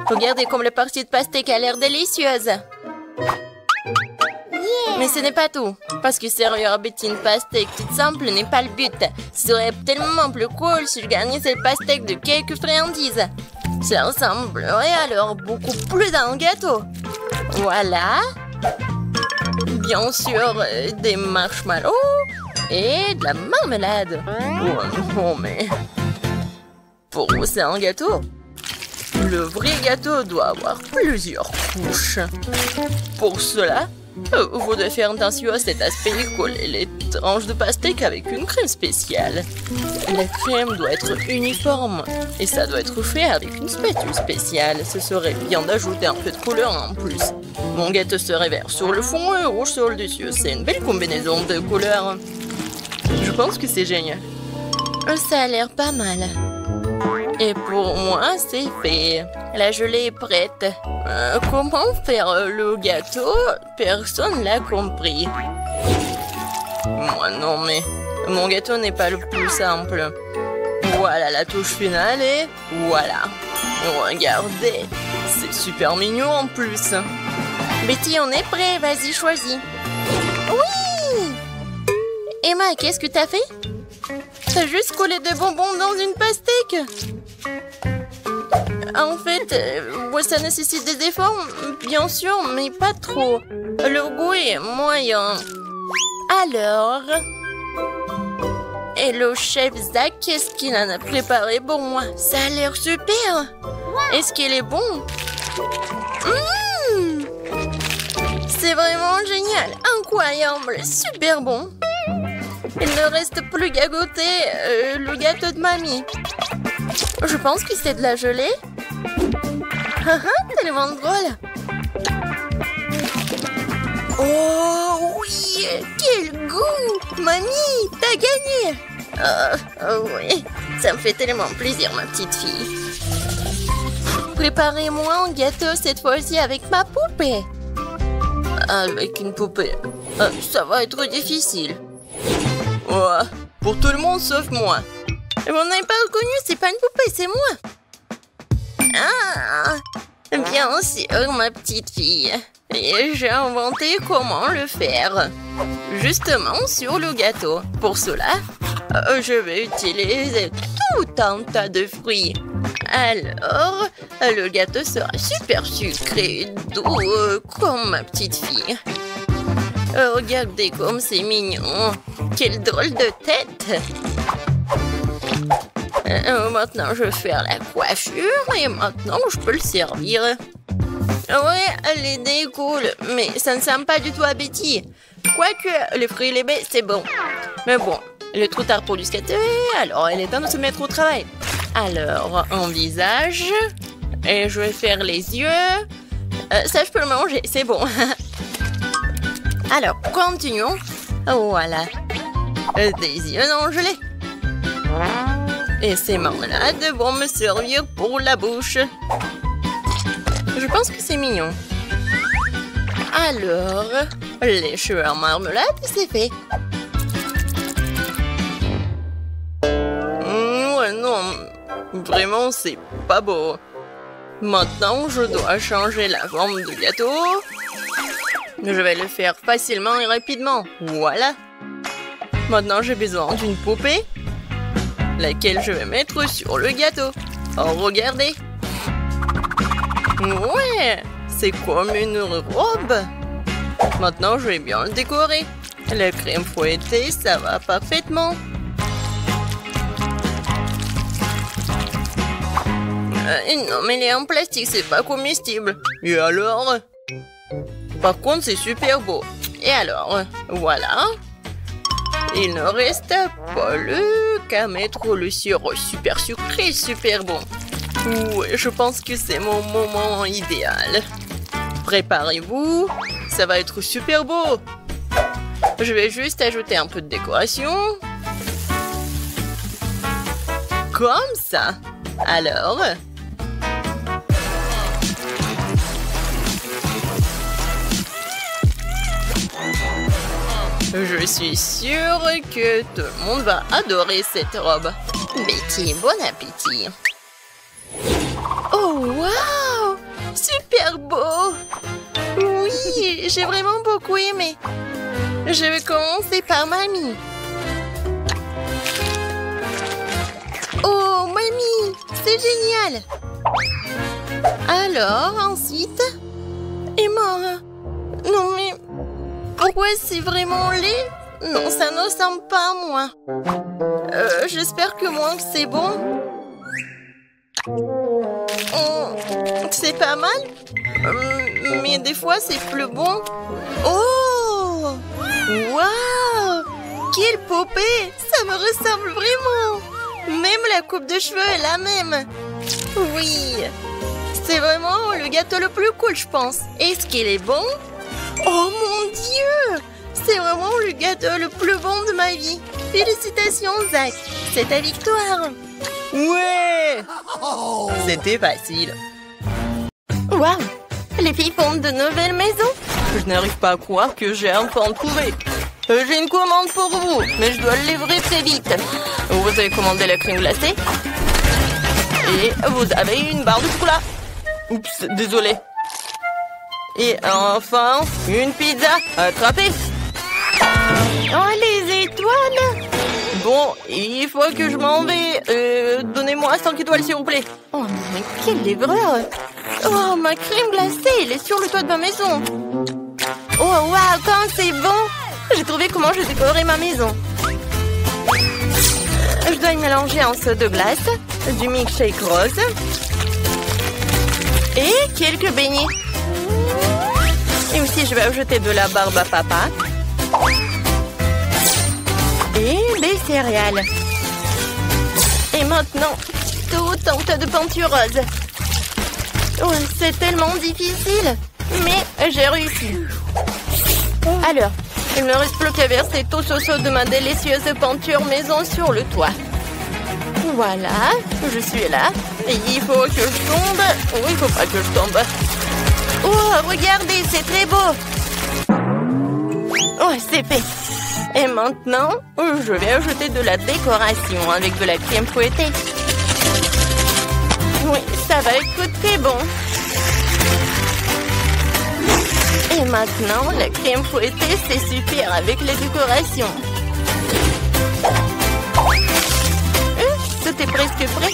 Regardez comme la partie de pastèque a l'air délicieuse. Mais ce n'est pas tout. Parce que servir avec une pastèque toute simple n'est pas le but. Ce serait tellement plus cool si je gagnais cette pastèque de quelques friandises. Ça ressemblerait alors beaucoup plus à un gâteau. Voilà. Bien sûr, des marshmallows et de la marmelade. Oh non, mais... Pour vous, c'est un gâteau. Le vrai gâteau doit avoir plusieurs couches. Pour cela, vous devez faire attention à cet aspect et coller les tranches de pastèque avec une crème spéciale. La crème doit être uniforme et ça doit être fait avec une spatule spéciale. Ce serait bien d'ajouter un peu de couleur en plus. Mon gâteau serait vert sur le fond et rouge sur le dessus. C'est une belle combinaison de couleurs. Je pense que c'est génial. Ça a l'air pas mal. Et pour moi, c'est fait. La gelée est prête. Comment faire le gâteau? Personne l'a compris. Moi non, mais mon gâteau n'est pas le plus simple. Voilà la touche finale et voilà. Regardez, c'est super mignon en plus. Betty, on est prêt. Vas-y, choisis. Oui! Emma, qu'est-ce que t'as fait? T'as juste collé des bonbons dans une pastèque. En fait, ça nécessite des efforts, bien sûr, mais pas trop. Le goût est moyen. Alors... Et le chef Zach, qu'est-ce qu'il en a préparé pour moi? Ça a l'air super. Est-ce qu'il est bon? C'est vraiment génial, incroyable, super bon. Il ne reste plus qu'à goûter le gâteau de mamie. Je pense que c'est de la gelée. Tellement drôle. Oh oui, quel goût! Mamie, t'as gagné! Oui, ça me fait tellement plaisir, ma petite fille. Préparez-moi un gâteau cette fois-ci avec ma poupée. Avec une poupée, ça va être difficile. Ouais, pour tout le monde sauf moi. Vous n'avez pas reconnu, c'est pas une poupée, c'est moi. Ah, bien sûr, ma petite fille. Et j'ai inventé comment le faire. Justement sur le gâteau. Pour cela, je vais utiliser tout un tas de fruits. Alors, le gâteau sera super sucré, doux, comme ma petite fille. Regardez comme c'est mignon. Quelle drôle de tête. Maintenant, je vais faire la coiffure et maintenant, je peux le servir. Ouais, l'idée est cool, mais ça ne sent pas du tout appétit. Quoique, les fruits et les baies, c'est bon. Mais bon, il est trop tard pour du skater, alors il est temps de se mettre au travail. Alors, un visage, et je vais faire les yeux. Ça, je peux le manger, c'est bon. Alors, continuons. Voilà. Des yeux non gelés. Et ces marmelades vont me servir pour la bouche. Je pense que c'est mignon. Alors, les cheveux en marmelade, c'est fait. Ouais, non. Vraiment, c'est pas beau. Maintenant, je dois changer la forme du gâteau. Je vais le faire facilement et rapidement. Voilà. Maintenant, j'ai besoin d'une poupée, laquelle je vais mettre sur le gâteau. Oh, regardez. Ouais, c'est comme une robe. Maintenant, je vais bien le décorer. La crème fouettée, ça va parfaitement. Non, mais elle est en plastique, c'est pas comestible. Et alors? Par contre, c'est super beau. Et alors? Voilà. Il ne reste plus qu'à mettre le sirop super sucré, super bon. Ouais, je pense que c'est mon moment idéal. Préparez-vous, ça va être super beau. Je vais juste ajouter un peu de décoration. Comme ça. Alors... Je suis sûre que tout le monde va adorer cette robe. Betty, bon appétit. Oh, waouh! Super beau! Oui, j'ai vraiment beaucoup aimé. Je vais commencer par mamie. Oh, mamie, c'est génial! Alors, ensuite... Emma... Non, mais... Pourquoi c'est vraiment laid? Non, ça ne ressemble pas à moi. J'espère que moi, c'est bon. C'est pas mal. Mais des fois, c'est plus bon. Oh! Waouh! Quelle poupée! Ça me ressemble vraiment. Même la coupe de cheveux est la même. Oui. C'est vraiment le gâteau le plus cool, je pense. Est-ce qu'il est bon? Oh mon Dieu! C'est vraiment le gâteau le plus bon de ma vie. Félicitations, Zach. C'est ta victoire. Ouais! C'était facile. Waouh! Les filles font de nouvelles maisons. Je n'arrive pas à croire que j'ai enfin trouvé. J'ai une commande pour vous, mais je dois le livrer très vite. Vous avez commandé la crème glacée. Et vous avez une barre de chocolat. Oups, désolé. Et enfin, une pizza. Attrapée. Oh, les étoiles. Bon, il faut que je m'en vais. Donnez-moi 5 étoiles, s'il vous plaît. Oh, mais quelle livreur. Oh, ma crème glacée, elle est sur le toit de ma maison. Oh, waouh, quand c'est bon. J'ai trouvé comment je décorerai ma maison. Je dois y mélanger un seau de glace, du milkshake rose et quelques beignets. Et aussi, je vais ajouter de la barbe à papa et des céréales. Et maintenant, tout un tas de peinture rose. Oh, c'est tellement difficile, mais j'ai réussi. Alors, il ne me reste plus qu'à verser tout ce seau de ma délicieuse peinture maison sur le toit. Voilà, je suis là. Et il faut que je tombe. Oh, il faut pas que je tombe. Oh, regardez, c'est très beau. Oh, c'est fait. Et maintenant, je vais ajouter de la décoration avec de la crème fouettée. Oui, ça va être très bon. Et maintenant, la crème fouettée, c'est super avec les décorations. Tout est presque prêt.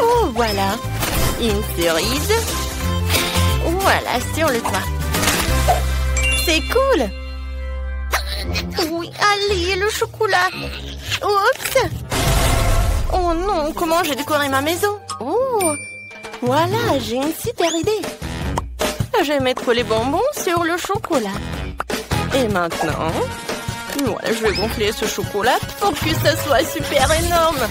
Oh, voilà. Une cerise. Voilà, sur le toit. C'est cool. Oui, allez, le chocolat. Oups. Oh non, comment j'ai décoré ma maison? Oh, voilà, j'ai une super idée. Je vais mettre les bonbons sur le chocolat. Et maintenant, je vais gonfler ce chocolat pour que ça soit super énorme.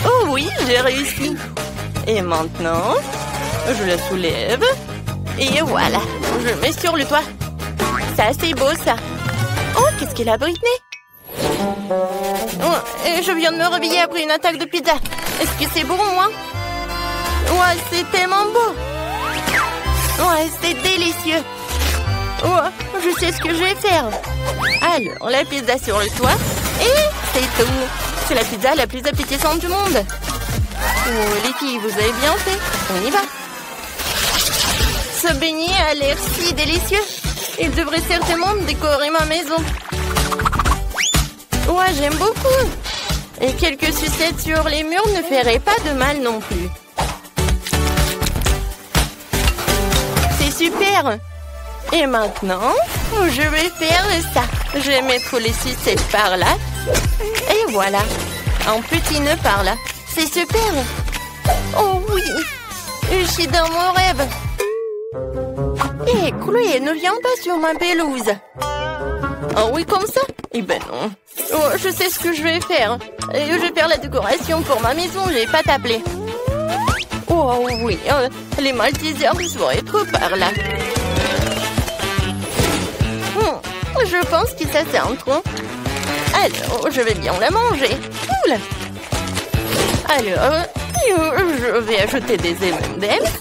Oh oui, j'ai réussi. Et maintenant, je la soulève. Et voilà, je mets sur le toit. Ça, c'est beau, ça. Oh, qu'est-ce qu'il a, Britney? Oh, et je viens de me réveiller après une attaque de pizza. Est-ce que c'est bon, moi? Ouais, c'est tellement beau. Ouais, c'est délicieux. Oh, je sais ce que je vais faire. Alors, la pizza sur le toit. Et c'est tout. C'est la pizza la plus appétissante du monde. Oh, les filles, vous avez bien fait. On y va. Ce beignet a l'air si délicieux. Il devrait certainement décorer ma maison. Ouais, j'aime beaucoup. Et quelques sucettes sur les murs ne feraient pas de mal non plus. C'est super. Et maintenant, je vais faire ça. Je vais mettre les sucettes par là. Et voilà. Un petit nœud par là. C'est super. Oh oui. Je suis dans mon rêve. Hé, Chloé, ne viens pas sur ma pelouse. Oh oui, comme ça? Eh ben non. Oh, je sais ce que je vais faire. Je vais faire la décoration pour ma maison, je vais pas t'appeler. Oh oui, les Maltesers vont être par là. Je pense que ça c'est un tronc. Alors, je vais bien la manger. Cool. Alors, je vais ajouter des M&M's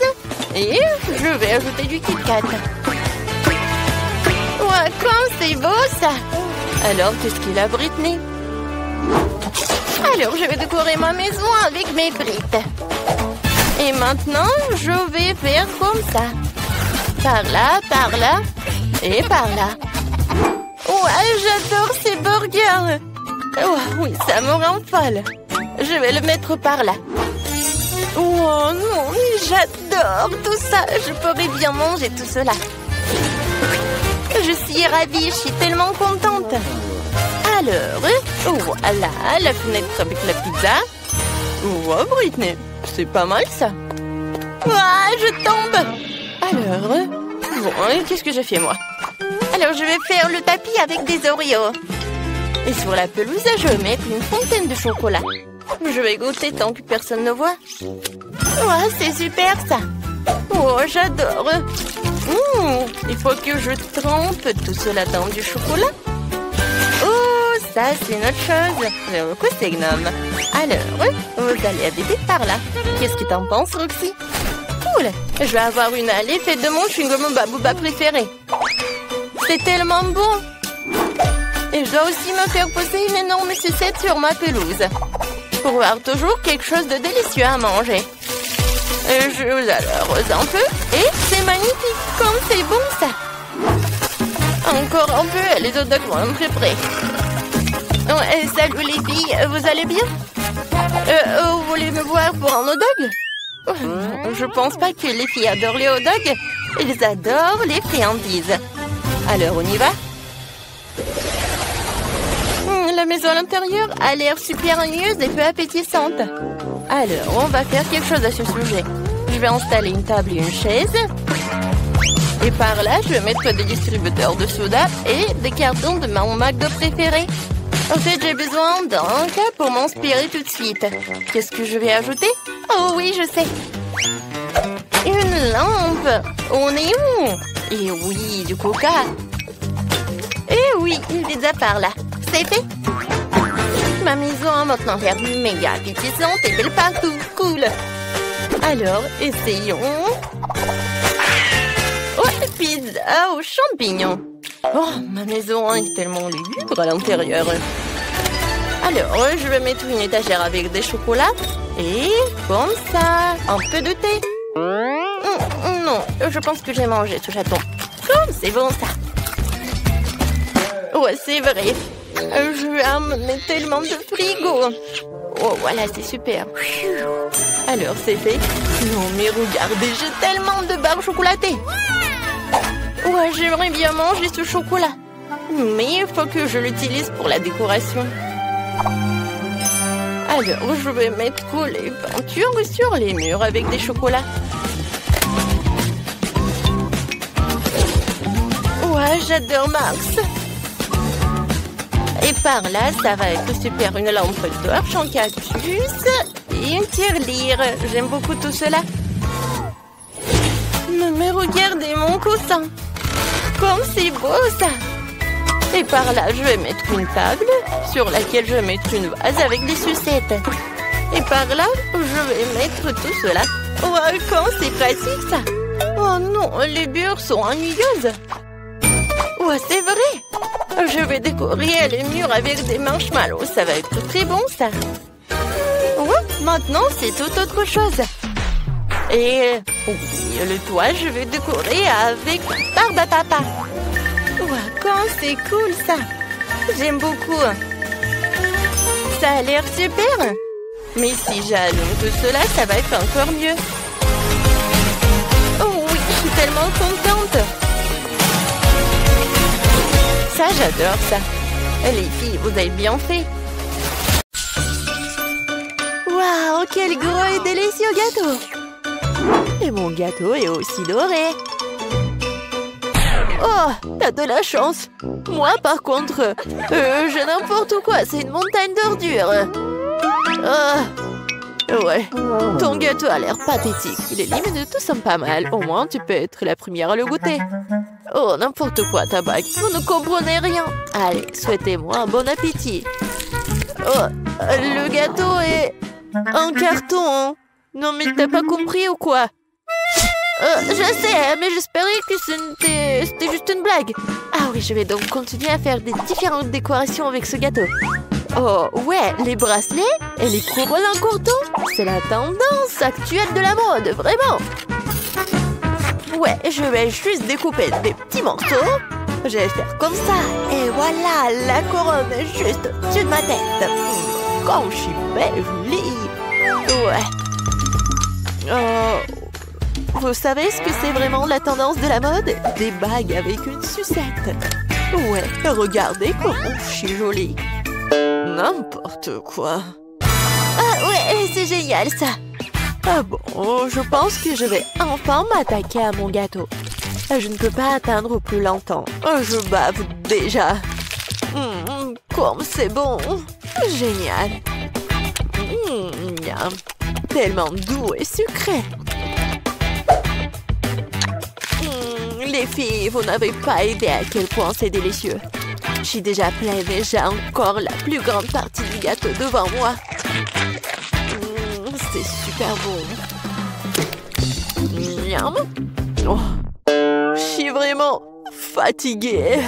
et je vais ajouter du Kit Kat. Ouais, comme c'est beau ça. Alors, qu'est-ce qu'il a, Britney? Alors, je vais décorer ma maison avec mes briques. Et maintenant, je vais faire comme ça. Par là, et par là. Ouais, j'adore ces burgers. Oh, oui, ça me rend folle. Je vais le mettre par là. Oh non, j'adore tout ça. Je pourrais bien manger tout cela. Je suis ravie, je suis tellement contente. Alors, voilà, la fenêtre avec la pizza. Oh, Britney, c'est pas mal ça. Ah, je tombe. Alors, bon, qu'est-ce que j'ai fait moi? Alors, je vais faire le tapis avec des Oreos. Et sur la pelouse, je vais mettre une fontaine de chocolat. Je vais goûter tant que personne ne voit. Ouais, c'est super ça. Oh, j'adore. Il faut que je trempe tout cela dans du chocolat. Oh, ça, c'est une autre chose. Quoi, c'est gnome? Alors, vous allez habiter par là. Qu'est-ce que t'en penses, Roxy? Cool. Je vais avoir une allée faite de mon chewing-gum Babouba préféré. C'est tellement bon. Et je dois aussi me faire poser une énorme sucette sur ma pelouse. Pour avoir toujours quelque chose de délicieux à manger. Je vous arrose un peu. Et c'est magnifique. Comme c'est bon ça. Encore un peu, les hot dogs vont entrer prêts. Salut les filles, vous allez bien? Vous voulez me voir pour un hot dog? Je pense pas que les filles adorent les hot dogs. Ils adorent les friandises. Alors on y va? La maison à l'intérieur a l'air super lumineuse et peu appétissante. Alors, on va faire quelque chose à ce sujet. Je vais installer une table et une chaise. Et par là, je vais mettre des distributeurs de soda et des cartons de mon McDo préféré. En fait, j'ai besoin d'un cas pour m'inspirer tout de suite. Qu'est-ce que je vais ajouter? Oh oui, je sais. Une lampe. On est où? Et oui, du coca. Et oui, une pizza par là. C'est fait. Ma maison a maintenant l'air méga appétissante et belle partout. Cool. Alors, essayons. Oh, pizza aux champignons. Oh, ma maison est tellement lugubre à l'intérieur. Alors, je vais mettre une étagère avec des chocolats. Et comme ça, un peu de thé. Non, je pense que j'ai mangé ce chaton. Comme c'est bon ça. Ouais, c'est vrai. Je vais amener tellement de frigo. Oh, voilà, c'est super. Alors, c'est fait. Non, mais regardez, j'ai tellement de barres chocolatées. Ouais, j'aimerais bien manger ce chocolat. Mais il faut que je l'utilise pour la décoration. Alors, je vais mettre les peintures sur les murs avec des chocolats. j'adore Max. Et par là, ça va être super. Une lampe torche en cactus et une tirelire. J'aime beaucoup tout cela. Mais regardez mon coussin. Comme c'est beau ça. Et par là, je vais mettre une table sur laquelle je vais mettre une vase avec des sucettes. Et par là, je vais mettre tout cela. Oh, comme c'est pratique ça. Oh non, les bures sont ennuyeuses. Oh, c'est vrai. Je vais décorer les murs avec des marshmallows. Ça va être très bon ça. Oh, maintenant, c'est tout autre chose. Et le toit, je vais décorer avec barbe à papa. Wow, quand c'est cool ça. J'aime beaucoup. Ça a l'air super. Mais si j'allume tout cela, ça va être encore mieux. Oh oui, je suis tellement contente. Ça, j'adore ça. Les filles, vous avez bien fait. Waouh, quel gros et délicieux gâteau. Et mon gâteau est aussi doré. Oh, t'as de la chance. Moi, par contre, j'ai n'importe quoi. C'est une montagne d'ordures. Ouais, ton gâteau a l'air pathétique. Les limites tous sont pas mal. Au moins, tu peux être la première à le goûter. Oh, n'importe quoi, ta bague. Vous ne comprenez rien. Allez, souhaitez-moi un bon appétit. Oh, le gâteau est en carton. Non, mais t'as pas compris ou quoi? Je sais, mais j'espérais que c'était juste une blague. Ah oui, je vais donc continuer à faire des différentes décorations avec ce gâteau. Oh, ouais, les bracelets et les couronnes en courton, c'est la tendance actuelle de la mode, vraiment. Ouais, je vais juste découper des petits morceaux. Je vais faire comme ça. Et voilà, la couronne est juste au-dessus de ma tête. Comme je suis belle, jolie. Ouais. Vous savez ce que c'est vraiment la tendance de la mode? Des bagues avec une sucette. Ouais, regardez comment je suis jolie. N'importe quoi. Ah ouais, c'est génial ça. Ah bon, je pense que je vais enfin m'attaquer à mon gâteau. Je ne peux pas atteindre plus longtemps. Je bave déjà. Comme c'est bon. Génial. Miam. Tellement doux et sucré. Les filles, vous n'avez pas idée à quel point c'est délicieux. Je suis déjà pleine et j'ai encore la plus grande partie du gâteau devant moi. C'est super bon. Miam. Oh. Je suis vraiment fatiguée.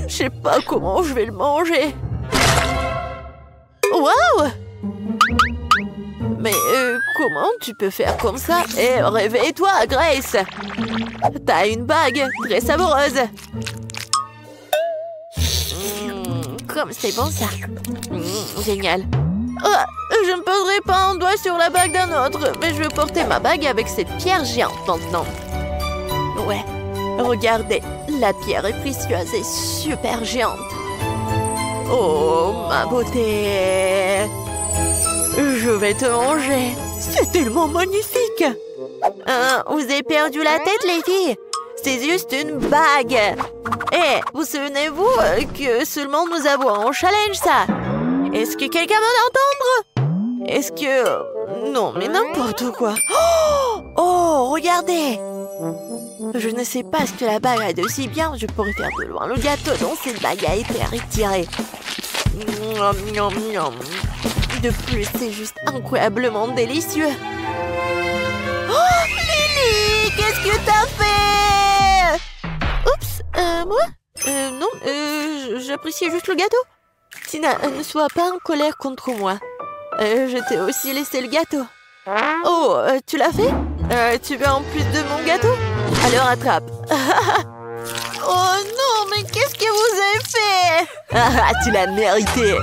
Je sais pas comment je vais le manger. Waouh! Mais comment tu peux faire comme ça? Réveille-toi, Grace! T'as une bague très savoureuse. Comme c'est bon ça. Génial. Je ne poserai pas un doigt sur la bague d'un autre, mais je vais porter ma bague avec cette pierre géante maintenant. Ouais, regardez, la pierre est précieuse et super géante. Oh, ma beauté! Je vais te manger. C'est tellement magnifique. Vous avez perdu la tête, les filles? C'est juste une bague. Vous souvenez-vous que seulement nous avons un challenge, ça? Est-ce que quelqu'un va l'entendre? Est-ce que... Non, mais n'importe quoi. Oh, regardez. Je ne sais pas ce que la bague a de si bien. Je pourrais faire de loin le gâteau dont cette bague a été retirée. De plus, c'est juste incroyablement délicieux. Oh, Lily, qu'est-ce que t'as fait? Oups, moi? Non, j'appréciais juste le gâteau. Tina, ne sois pas en colère contre moi. Je t'ai aussi laissé le gâteau. Oh, tu l'as fait? Tu veux en plus de mon gâteau? Alors attrape. Oh non, mais qu'est-ce que vous avez fait? Tu l'as mérité.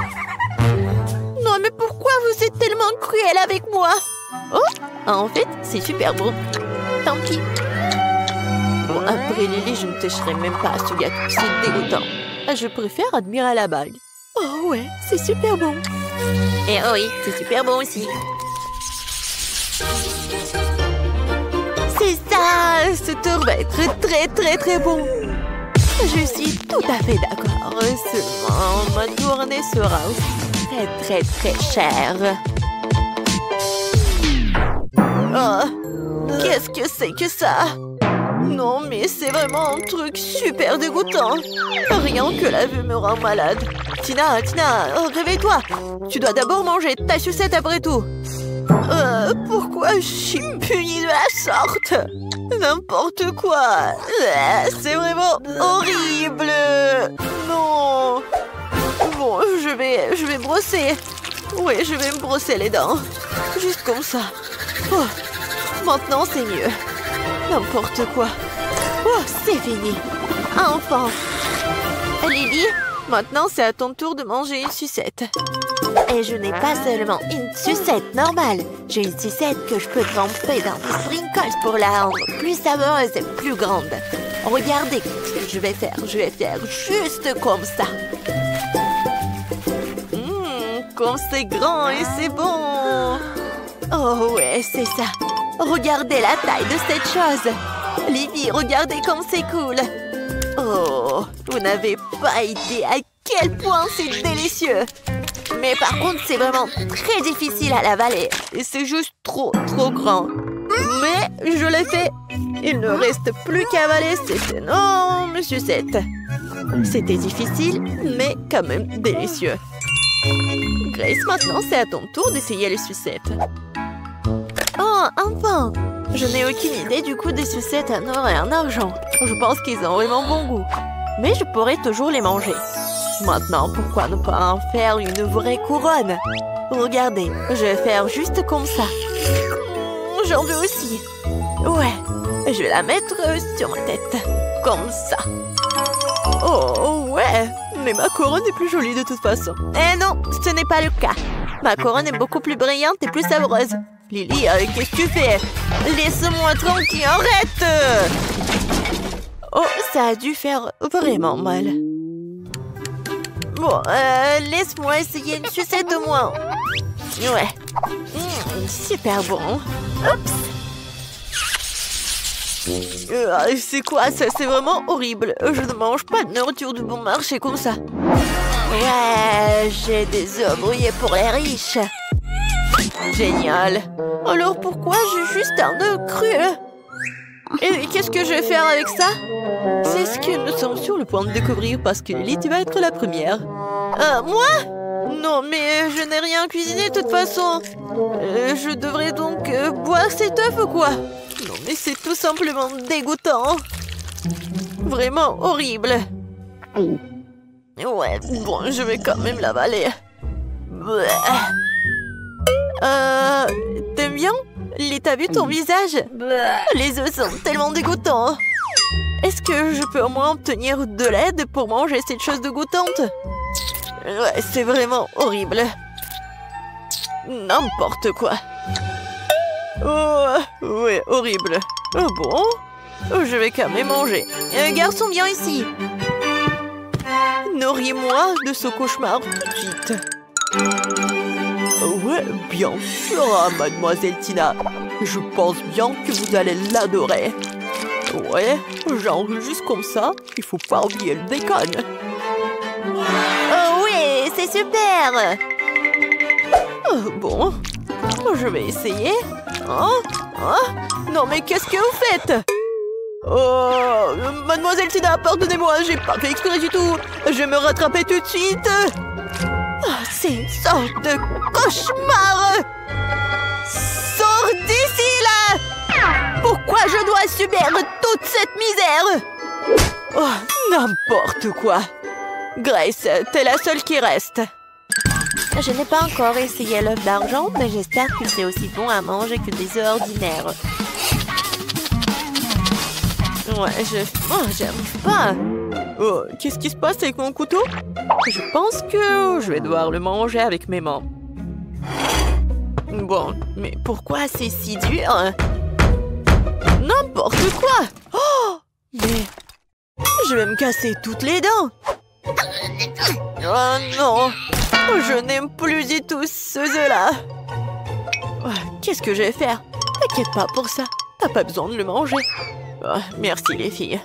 Non, mais pourquoi vous êtes tellement cruel avec moi? Oh, en fait, c'est super bon. Tant pis. Bon, après Lily, je ne toucherai même pas à ce gâteau. C'est dégoûtant. Je préfère admirer la bague. Oh ouais, c'est super bon. Et oh oui, c'est super bon aussi. C'est ça, ce tour va être très très très bon. Je suis tout à fait d'accord. Seulement, ma tournée sera très chère. Oh, qu'est-ce que c'est que ça? Non, mais c'est vraiment un truc super dégoûtant. Rien que la vue me rend malade. Tina, réveille-toi. Tu dois d'abord manger ta sucette après tout. Pourquoi je suis punie de la sorte? N'importe quoi. C'est vraiment horrible. Non. Bon, je vais brosser. Oui, je vais me brosser les dents. Juste comme ça. Oh, maintenant, c'est mieux. N'importe quoi. Oh, c'est fini. Enfin. Lily, maintenant, c'est à ton tour de manger une sucette. Et je n'ai pas seulement une sucette normale. J'ai une sucette que je peux tremper dans des sprinkles pour la rendre plus savoureuse et plus grande. Regardez ce que je vais faire. Je vais faire juste comme ça. Comme c'est grand et c'est bon. Oh ouais, c'est ça. Regardez la taille de cette chose. Livy, regardez comme c'est cool. Oh, vous n'avez pas idée à quel point c'est délicieux. Mais par contre, c'est vraiment très difficile à l'avaler. Et c'est juste trop grand. Mais je l'ai fait. Il ne reste plus qu'à avaler cette énorme sucette. C'était difficile, mais quand même délicieux. Grace, maintenant c'est à ton tour d'essayer les sucettes. Oh, enfin! Je n'ai aucune idée du coût des sucettes en or et en argent. Je pense qu'ils ont vraiment bon goût. Mais je pourrais toujours les manger. Maintenant, pourquoi ne pas en faire une vraie couronne? Regardez, je vais faire juste comme ça. J'en veux aussi. Ouais, je vais la mettre sur ma tête. Comme ça. Oh, ouais. Mais ma couronne est plus jolie de toute façon. Eh non, ce n'est pas le cas. Ma couronne est beaucoup plus brillante et plus savoureuse. Lily, qu'est-ce que tu fais? Laisse-moi tranquille, arrête! Oh, ça a dû faire vraiment mal. Bon, laisse-moi essayer une sucette au moins. Ouais. Super bon. Oups. C'est quoi ça? C'est vraiment horrible. Je ne mange pas de nourriture de bon marché comme ça. Ouais, j'ai des œufs brouillés pour les riches. Génial. Alors pourquoi j'ai juste un œuf cru? Et qu'est-ce que je vais faire avec ça? C'est ce que nous sommes sur le point de découvrir parce que Lily, tu vas être la première. Moi? Non, mais je n'ai rien cuisiné de toute façon. Je devrais donc boire cet œuf ou quoi? Non, mais c'est tout simplement dégoûtant. Vraiment horrible. Ouais, bon, je vais quand même l'avaler. T'aimes bien? T'as vu ton visage? Les œufs sont tellement dégoûtants. Est-ce que je peux au moins obtenir de l'aide pour manger cette chose dégoûtante? Ouais, c'est vraiment horrible. N'importe quoi. Oh, ouais, horrible. Oh bon? Je vais quand même manger. Garçon, viens ici. Nourris-moi de ce cauchemar tout de suite. Ouais, bien sûr, mademoiselle Tina. Je pense bien que vous allez l'adorer. Ouais, genre juste comme ça, il faut pas oublier le bacon. Oh oui, c'est super. Bon, je vais essayer. Non mais qu'est-ce que vous faites? Oh, mademoiselle Tina, pardonnez-moi, j'ai pas fait exprès du tout. Je vais me rattraper tout de suite. C'est une sorte de cauchemar. Sors d'ici, là. Pourquoi je dois subir toute cette misère? Oh, n'importe quoi. Grace, t'es la seule qui reste. Je n'ai pas encore essayé l'œuf d'argent, mais j'espère que c'est aussi bon à manger que des œufs ordinaires. Ouais, j'arrive pas. Oh, qu'est-ce qui se passe avec mon couteau? Je pense que je vais devoir le manger avec mes mains. Bon, mais pourquoi c'est si dur? N'importe quoi! Oh! Mais je vais me casser toutes les dents! Oh non! Je n'aime plus du tout ce œuf-là! Qu'est-ce que je vais faire? T'inquiète pas pour ça, t'as pas besoin de le manger. Oh, merci les filles.